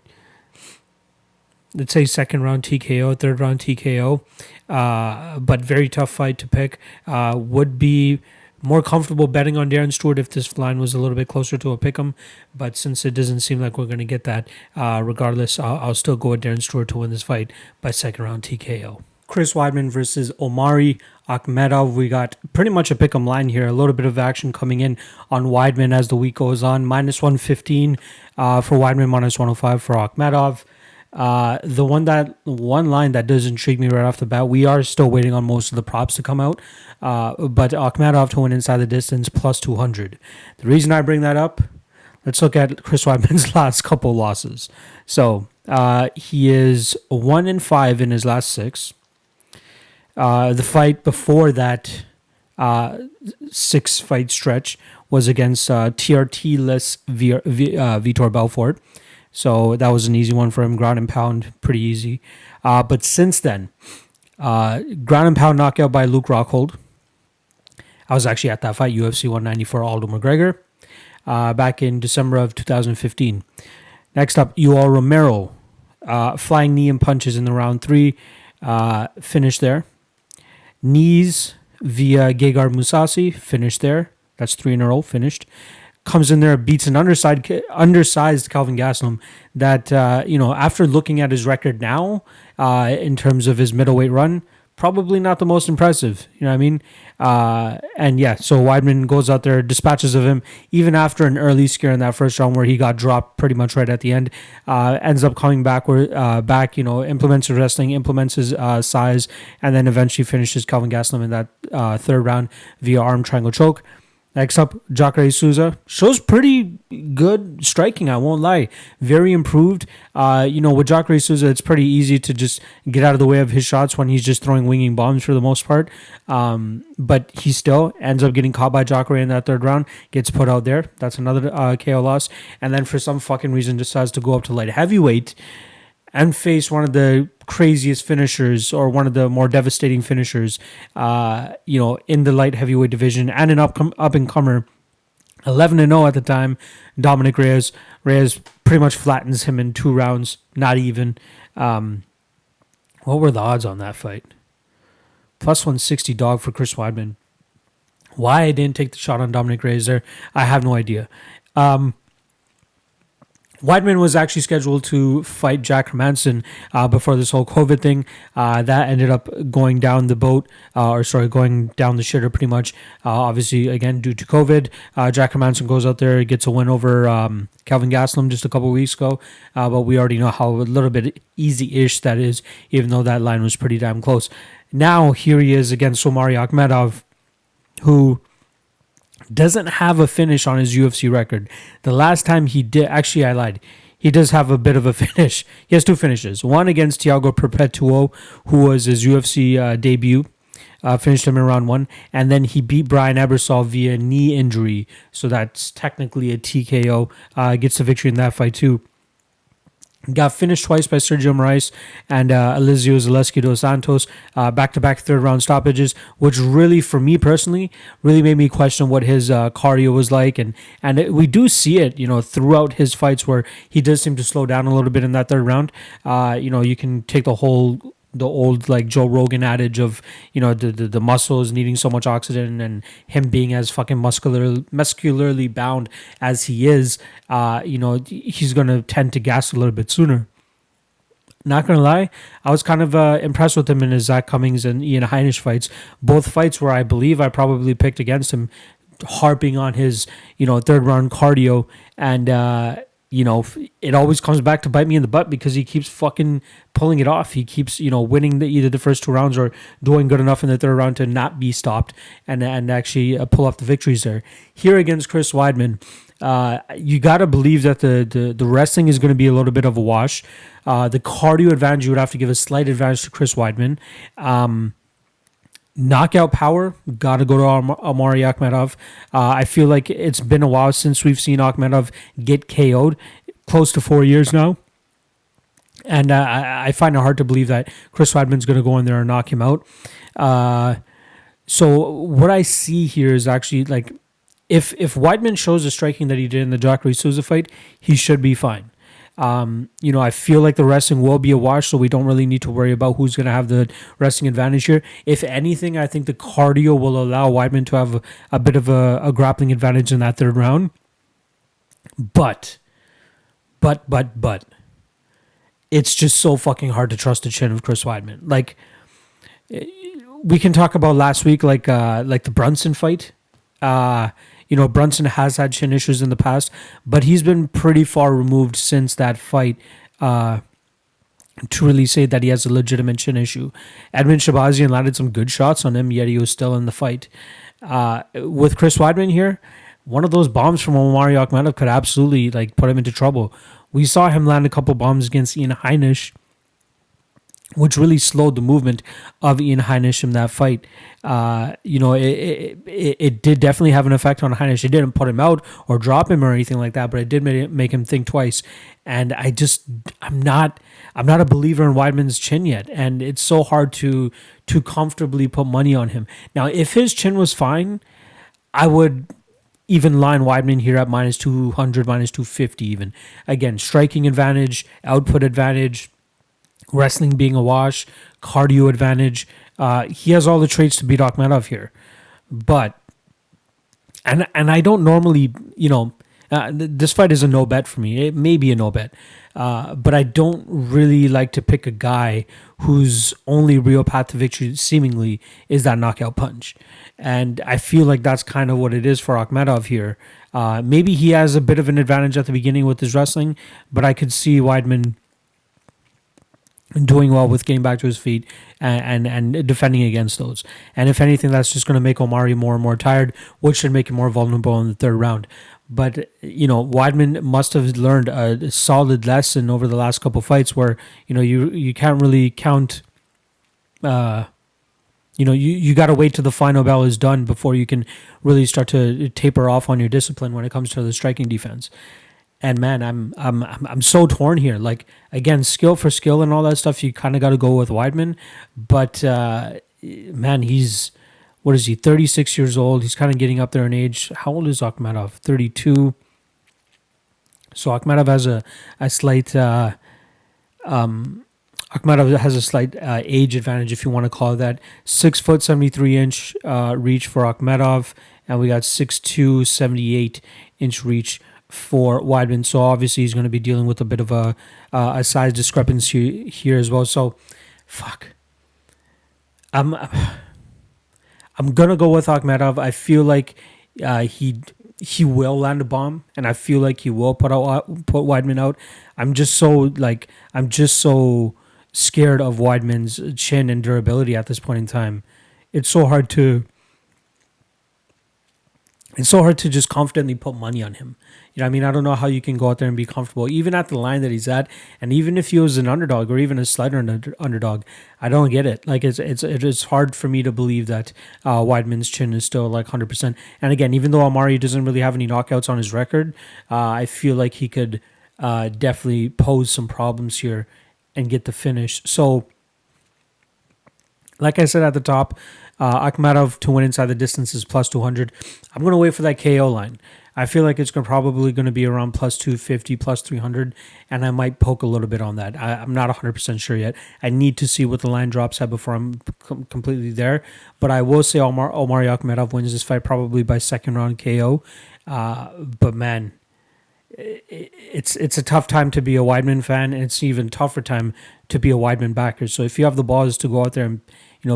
let's say, second round TKO, third round TKO. But very tough fight to pick. Would be more comfortable betting on Darren Stewart if this line was a little bit closer to a pick'em. But since it doesn't seem like we're going to get that, regardless, I'll still go with Darren Stewart to win this fight by second round TKO. Chris Weidman versus Omari Akhmedov. We got pretty much a pick'em line here. A little bit of action coming in on Weidman as the week goes on. Minus 115 for Weidman, minus 105 for Akhmedov. The one line that does intrigue me right off the bat, we are still waiting on most of the props to come out, but Akhmedov to win inside the distance plus 200. The reason I bring that up, let's look at Chris Weidman's last couple losses. So he is 1-5 in his last 6. The fight before that 6-fight stretch was against TRT-less Vitor Belfort. So that was an easy one for him. Ground and pound, pretty easy. But since then, ground and pound knockout by Luke Rockhold. I was actually at that fight, UFC 194 Aldo McGregor, back in December of 2015. Next up, Yoel Romero, flying knee and punches in the round 3, finished there. Knees via Gegard Mousasi, finished there. That's 3 in a row, finished. Comes in there, beats an undersized Kelvin Gastelum that, after looking at his record now, in terms of his middleweight run, probably not the most impressive. You know what I mean? So Weidman goes out there, dispatches of him, even after an early scare in that first round where he got dropped pretty much right at the end. Ends up coming back, implements his wrestling, implements his size, and then eventually finishes Kelvin Gastelum in that third round via arm triangle choke. Next up, Jacare Souza shows pretty good striking, I won't lie. Very improved. With Jacare Souza, it's pretty easy to just get out of the way of his shots when he's just throwing winging bombs for the most part. But he still ends up getting caught by Jacare in that third round, gets put out there. That's another KO loss. And then for some fucking reason decides to go up to light heavyweight and face one of the craziest finishers, or one of the more devastating finishers, in the light heavyweight division, and an up-and-comer, 11-0 at the time, Dominic Reyes. Reyes pretty much flattens him in 2 rounds, not even. What were the odds on that fight? Plus 160 dog for Chris Weidman. Why I didn't take the shot on Dominic Reyes there, I have no idea. Weidman was actually scheduled to fight Jack Hermansson before this whole COVID thing. That ended up going down the boat, going down the shitter pretty much. Obviously, again, due to COVID. Jack Hermansson goes out there, gets a win over Kelvin Gastelum just a couple weeks ago. But we already know how a little bit easy-ish that is, even though that line was pretty damn close. Now, here he is against Omari Akhmedov, who doesn't have a finish on his UFC record. The last time he did, actually I lied. He does have a bit of a finish. He has two finishes. One against Thiago Perpetuo, who was his UFC debut. Finished him in round 1. And then he beat Brian Ebersol via knee injury. So that's technically a TKO. Gets the victory in that fight too. Got finished twice by Sergio Moraes and Elizeu Zaleski dos Santos, back-to-back third-round stoppages, which really, for me personally, really made me question what his cardio was like. And we do see it, throughout his fights where he does seem to slow down a little bit in that third round. You can take the old like Joe Rogan adage of the muscles needing so much oxygen and him being as fucking muscularly bound as he is, he's gonna tend to gas a little bit sooner. Not gonna lie, I was kind of impressed with him in his Zach Cummings and Ian Heinisch fights. Both fights where I believe I probably picked against him, harping on his third round cardio and. It always comes back to bite me in the butt because he keeps fucking pulling it off. He keeps, winning either the first 2 rounds or doing good enough in the third round to not be stopped and actually pull off the victories there. Here against Chris Weidman, you got to believe that the wrestling is going to be a little bit of a wash. The cardio advantage, you would have to give a slight advantage to Chris Weidman. Knockout power, got to go to Omari Akhmedov. I feel like it's been a while since we've seen Akhmedov get KO'd, close to 4 years now. And I find it hard to believe that Chris Weidman's going to go in there and knock him out. So what I see here is actually like, if Weidman shows the striking that he did in the Jacare Souza fight, he should be fine. I feel like the wrestling will be a wash, so we don't really need to worry about who's going to have the wrestling advantage here. If anything, I think the cardio will allow Weidman to have a bit of a grappling advantage in that third round. But, it's just so fucking hard to trust the chin of Chris Weidman. Like, we can talk about last week, like the Brunson fight. Brunson has had chin issues in the past, but he's been pretty far removed since that fight to really say that he has a legitimate chin issue. Edmund Shabazian landed some good shots on him, yet he was still in the fight. With Chris Weidman here, one of those bombs from Omari Akhmedov could absolutely put him into trouble. We saw him land a couple bombs against Ian Heinisch, which really slowed the movement of Ian Heinisch in that fight. It did definitely have an effect on Heinisch. It didn't put him out or drop him or anything like that, but it did make him think twice. And I'm not a believer in Weidman's chin yet, and it's so hard to comfortably put money on him. Now, if his chin was fine, I would even line Weidman here at minus 200, minus 250 even. Again, striking advantage, output advantage, wrestling being a wash, cardio advantage. He has all the traits to beat Akhmedov here. But, and I don't normally, this fight is a no bet for me. It may be a no bet. But I don't really like to pick a guy whose only real path to victory seemingly is that knockout punch. And I feel like that's kind of what it is for Akhmedov here. Maybe he has a bit of an advantage at the beginning with his wrestling, but I could see Weidman doing well with getting back to his feet and defending against those. And if anything, that's just going to make Omari more and more tired, which should make him more vulnerable in the third round. But, Weidman must have learned a solid lesson over the last couple fights where, you can't really count, you got to wait till the final bell is done before you can really start to taper off on your discipline when it comes to the striking defense. And man, I'm so torn here. Like, again, skill for skill and all that stuff, you kind of got to go with Weidman. But man, he's 36 years old. He's kind of getting up there in age. How old is Akhmedov? 32. So Akhmedov has a slight age advantage, if you want to call it that. 6 foot 73 inch reach for Akhmedov, and we got 6'2", 78 inch reach for Weidman. So obviously he's going to be dealing with a bit of a size discrepancy here as well. So, fuck. I'm gonna go with Akhmedov. I feel like he will land a bomb, and I feel like he will put Weidman out. I'm just so scared of Weidman's chin and durability at this point in time. It's so hard to just confidently put money on him. You know what I mean? I don't know how you can go out there and be comfortable, even at the line that he's at, and even if he was an underdog or even a slighter underdog. I don't get it. Like it's hard for me to believe that Weidman's chin is still like 100%. And again, even though Omari doesn't really have any knockouts on his record, I feel like he could definitely pose some problems here and get the finish. So, like I said at the top, Akhmedov to win inside the distance is plus 200. I'm going to wait for that KO line. I feel like it's probably going to be around plus 250, plus 300, and I might poke a little bit on that. I'm not 100% sure yet. I need to see what the line drops at before I'm completely there. But I will say Omari Akhmedov wins this fight probably by second round KO. But man, it's a tough time to be a Weidman fan, and it's an even tougher time to be a Weidman backer. So if you have the balls to go out there and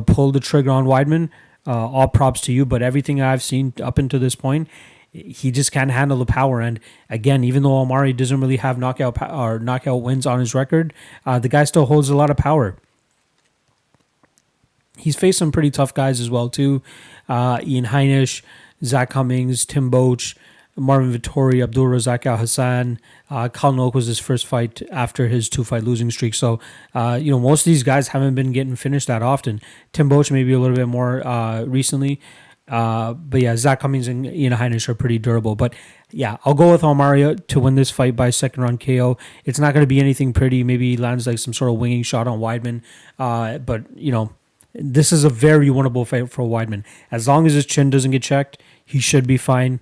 pull the trigger on Weidman, all props to you. But everything I've seen up until this point, he just can't handle the power. And again, even though Omari doesn't really have knockout wins on his record, the guy still holds a lot of power. He's faced some pretty tough guys as well too. Ian Heinisch, Zach Cummings, Tim Boach, Marvin Vittori, Abdul Razak Al Hassan. Kyle Noak was his first fight after his 2-fight losing streak. So, most of these guys haven't been getting finished that often. Tim Boach maybe a little bit more recently. But yeah, Zach Cummings and Ian Heinisch are pretty durable. But yeah, I'll go with Omari to win this fight by second round KO. It's not going to be anything pretty. Maybe he lands like some sort of winging shot on Weidman. But, this is a very winnable fight for Weidman. As long as his chin doesn't get checked, he should be fine.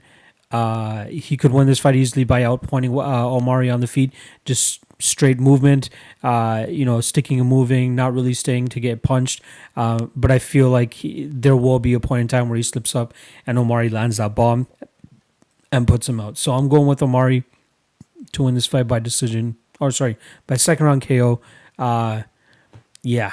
He could win this fight easily by outpointing Omari on the feet. Just straight movement, sticking and moving, not really staying to get punched. But I feel like there will be a point in time where he slips up and Omari lands that bomb and puts him out. So I'm going with Omari to win this fight by decision. By second round KO. Yeah.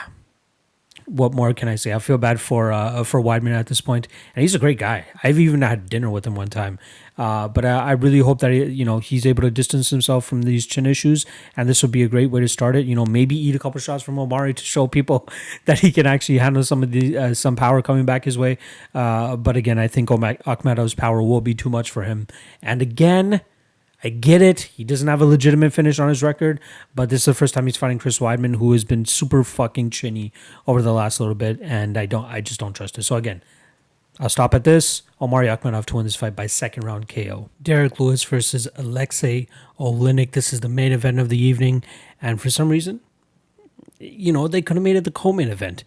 What more can I say? I feel bad for Weidman at this point, and he's a great guy. I've even had dinner with him one time, but I really hope that he's able to distance himself from these chin issues, and this would be a great way to start it. Maybe eat a couple shots from Omari to show people that he can actually handle some of the some power coming back his way. But again, I think Akhmedov's power will be too much for him, and again, I get it. He doesn't have a legitimate finish on his record, but this is the first time he's fighting Chris Weidman, who has been super fucking chinny over the last little bit, and I just don't trust it. So again, I'll stop at this. Omari Akhmedov to win this fight by second round KO. Derek Lewis versus Alexei Oleinik. This is the main event of the evening, and for some reason, they could have made it the co-main event.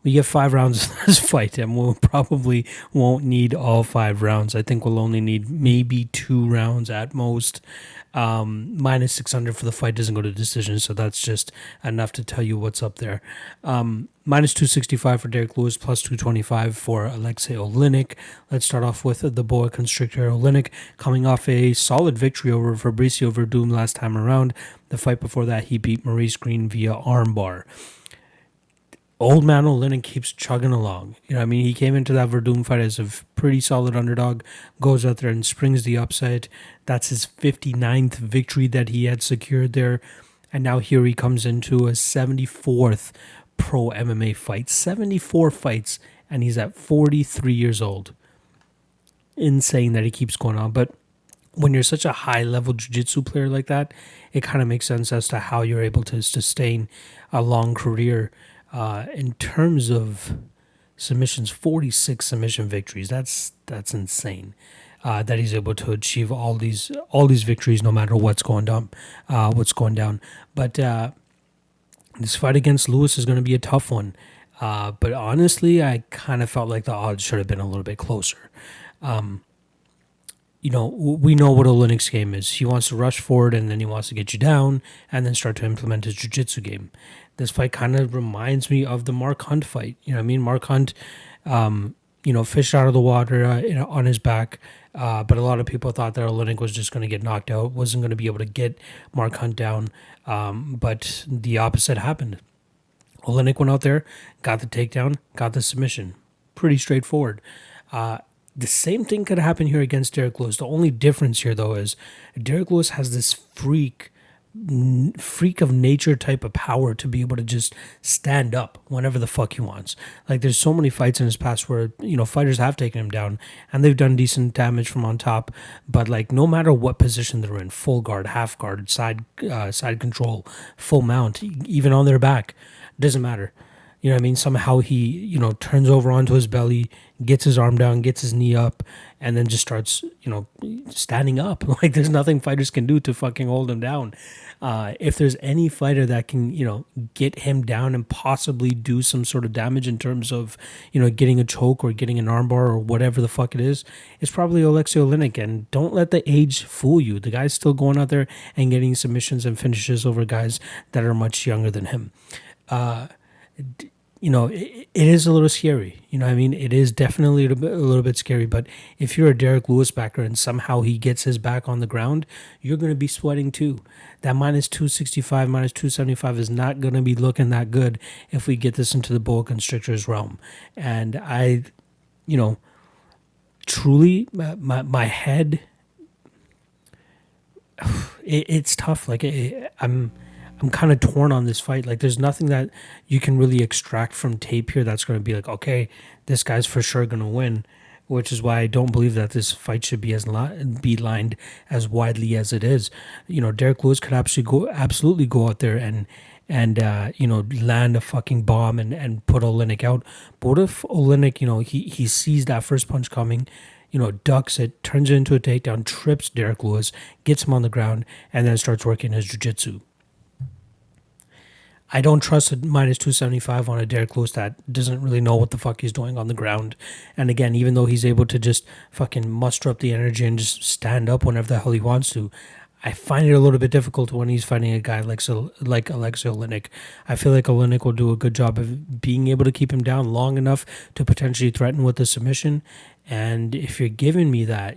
We get 5 rounds of this fight, and we probably won't need all 5 rounds. I think we'll only need maybe 2 rounds at most. Minus 600 for the fight doesn't go to decision, so that's just enough to tell you what's up there. Minus 265 for Derek Lewis, plus 225 for Alexei Oleinik. Let's start off with the boa constrictor Oleinik, coming off a solid victory over Fabricio Verdum last time around. The fight before that, he beat Maurice Green via armbar. Old man Oleinik keeps chugging along. He came into that Verdum fight as a pretty solid underdog, goes out there and springs the upset. That's his 59th victory that he had secured there. And now here he comes into a 74th pro MMA fight. 74 fights, and he's at 43 years old. Insane that he keeps going on. But when you're such a high-level jiu-jitsu player like that, it kind of makes sense as to how you're able to sustain a long career. In terms of submissions, 46 submission victories. That's insane. That he's able to achieve all these victories, no matter what's going down. But this fight against Lewis is going to be a tough one. But honestly, I kind of felt like the odds should have been a little bit closer. We know what Oleinik's game is. He wants to rush forward, and then he wants to get you down, and then start to implement his jiu-jitsu game. This fight kind of reminds me of the Mark Hunt fight. Mark Hunt, fish out of the water on his back. But a lot of people thought that Oleinik was just going to get knocked out, wasn't going to be able to get Mark Hunt down. But the opposite happened. Oleinik went out there, got the takedown, got the submission. Pretty straightforward. The same thing could happen here against Derek Lewis. The only difference here, though, is Derek Lewis has this freak of nature type of power to be able to just stand up whenever the fuck he wants. Like, there's so many fights in his past where, fighters have taken him down and they've done decent damage from on top, but like, no matter what position they're in, full guard, half guard, side control, full mount, even on their back, doesn't matter. You know what I mean? Somehow he, turns over onto his belly, gets his arm down, gets his knee up, and then just starts, standing up. Like, there's nothing fighters can do to fucking hold him down. If there's any fighter that can, get him down and possibly do some sort of damage in terms of, getting a choke or getting an armbar or whatever the fuck it is, it's probably Alexei Oleinik. And don't let the age fool you. The guy's still going out there and getting submissions and finishes over guys that are much younger than him. It is a little scary. You know what I mean? It is definitely a little bit scary. But if you're a Derek Lewis backer and somehow he gets his back on the ground, you're going to be sweating too. That minus 265, minus 275 is not going to be looking that good if we get this into the boa constrictor's realm. And I, truly, my head, it's tough. Like, I'm kind of torn on this fight. Like, there's nothing that you can really extract from tape here that's going to be like, okay, this guy's for sure going to win, which is why I don't believe that this fight should be be lined as widely as it is. Derek Lewis could absolutely go out there and land a fucking bomb and put Oleinik out. But what if Oleinik, he sees that first punch coming, ducks it, turns it into a takedown, trips Derek Lewis, gets him on the ground, and then starts working his jiu-jitsu? I don't trust a minus 275 on a Derek Lewis that doesn't really know what the fuck he's doing on the ground. And again, even though he's able to just fucking muster up the energy and just stand up whenever the hell he wants to, I find it a little bit difficult when he's fighting a guy like Alexei Oleinik. I feel like Oleinik will do a good job of being able to keep him down long enough to potentially threaten with a submission. And if you're giving me that,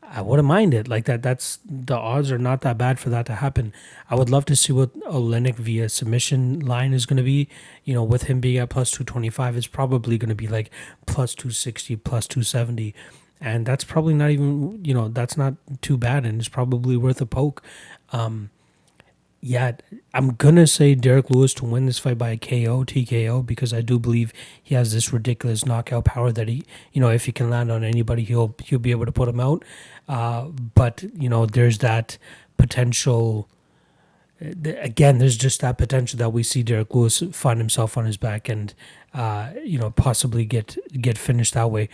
I wouldn't mind it. Like, that's the odds are not that bad for that to happen. I would love to see what Oleinik via submission line is going to be. With him being at plus 225, it's probably going to be like plus 260, plus 270. And that's probably not even, that's not too bad. And it's probably worth a poke. Yeah, I'm going to say Derek Lewis to win this fight by a KO, TKO, because I do believe he has this ridiculous knockout power that he, if he can land on anybody, he'll be able to put him out. But, there's that potential. Again, there's just that potential that we see Derek Lewis find himself on his back and, possibly get finished that way.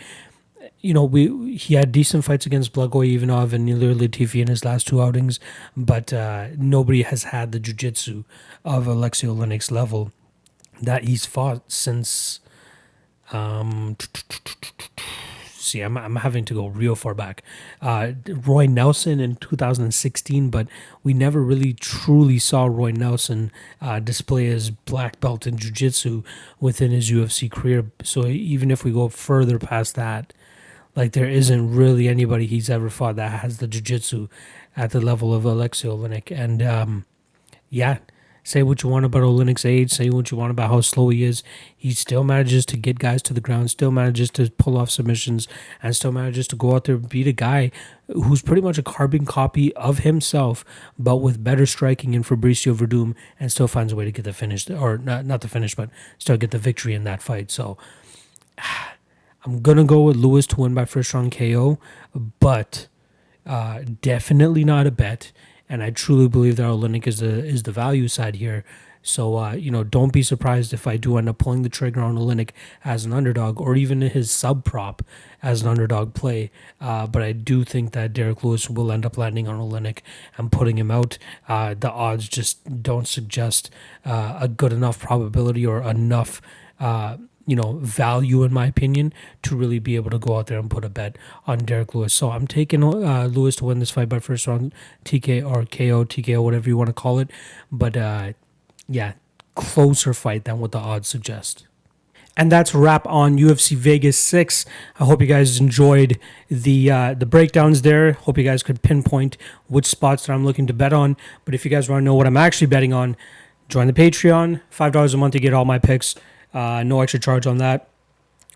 He had decent fights against Blagoy Ivanov and Ilir Latifi in his last two outings, but nobody has had the jiu-jitsu of Alexei Oleinik's level that he's fought since. I'm having to go real far back. Roy Nelson in 2016, but we never really truly saw Roy Nelson display his black belt in jiu-jitsu within his UFC career. So even if we go further past that, like, there isn't really anybody he's ever fought that has the jiu-jitsu at the level of Alexei Oleinik. And, say what you want about Oleinik's age, say what you want about how slow he is. He still manages to get guys to the ground, still manages to pull off submissions, and still manages to go out there and beat a guy who's pretty much a carbon copy of himself, but with better striking in Fabricio Verdum, and still finds a way to get the finish, or not the finish, but still get the victory in that fight. So I'm going to go with Lewis to win by first round KO, but definitely not a bet. And I truly believe that Oleinik is the value side here. So, don't be surprised if I do end up pulling the trigger on Oleinik as an underdog, or even his sub prop as an underdog play. But I do think that Derek Lewis will end up landing on Oleinik and putting him out. The odds just don't suggest a good enough probability or enough value, in my opinion, to really be able to go out there and put a bet on Derek Lewis. So I'm taking Lewis to win this fight by first round TK or KO, TKO, whatever you want to call it. But closer fight than what the odds suggest. And that's a wrap on UFC Vegas 6. I hope you guys enjoyed the breakdowns there. Hope you guys could pinpoint which spots that I'm looking to bet on. But if you guys want to know what I'm actually betting on, join the Patreon. $5 a month to get all my picks. No extra charge on that.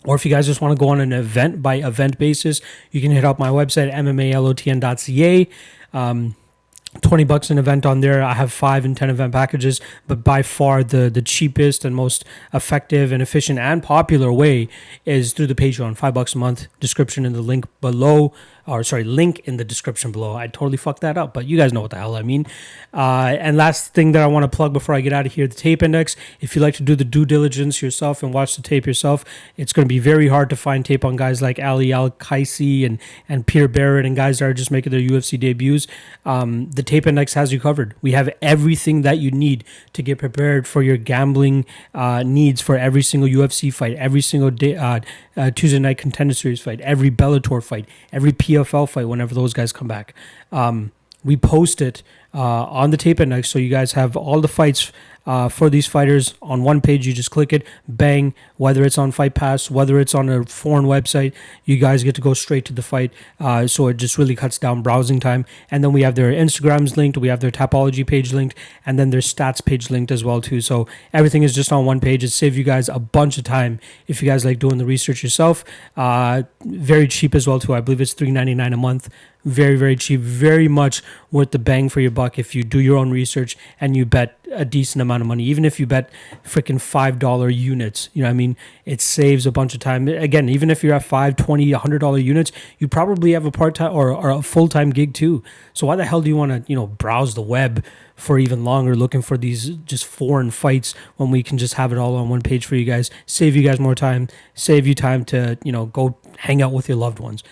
Or if you guys just want to go on an event by event basis, you can hit up my website, mmalotn.ca. $20 an event on there. I have 5 and 10 event packages, but by far the cheapest and most effective and efficient and popular way is through the Patreon. $5 a month. Description in the link below. Link in the description below. I totally fucked that up, but you guys know what the hell I mean. And last thing that I want to plug before I get out of here, the tape index. If you like to do the due diligence yourself and watch the tape yourself, it's going to be very hard to find tape on guys like Qaisi and Peter Barrett and guys that are just making their UFC debuts. The tape index has you covered. We have everything that you need to get prepared for your gambling needs for every single UFC fight, every single day, Tuesday night Contender Series fight, every Bellator fight, every PFL fight whenever those guys come back. We post it on the tape index, so you guys have all the fights for these fighters on one page. You just click it, bang, whether it's on Fight Pass, whether it's on a foreign website, you guys get to go straight to the fight. So it just really cuts down browsing time. And then we have their Instagrams linked, we have their Tapology page linked, and then their stats page linked as well too. So everything is just on one page. It saves you guys a bunch of time if you guys like doing the research yourself. Very cheap as well too. I believe it's $3.99 a month. Very, very cheap, very much worth the bang for your buck if you do your own research and you bet a decent amount of money. Even if you bet freaking $5 units, you know what I mean? It saves a bunch of time. Again, even if you're at $5, $20, $100 units, you probably have a part-time or a full-time gig too. So why the hell do you want to, browse the web for even longer looking for these just foreign fights when we can just have it all on one page for you guys? Save you guys more time, save you time to, go hang out with your loved ones.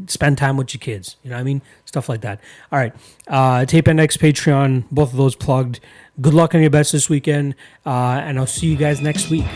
Spend time with your kids, you know what I mean? Stuff like that. All right. Tape Index, Patreon, both of those plugged. Good luck on your bets this weekend, and I'll see you guys next week.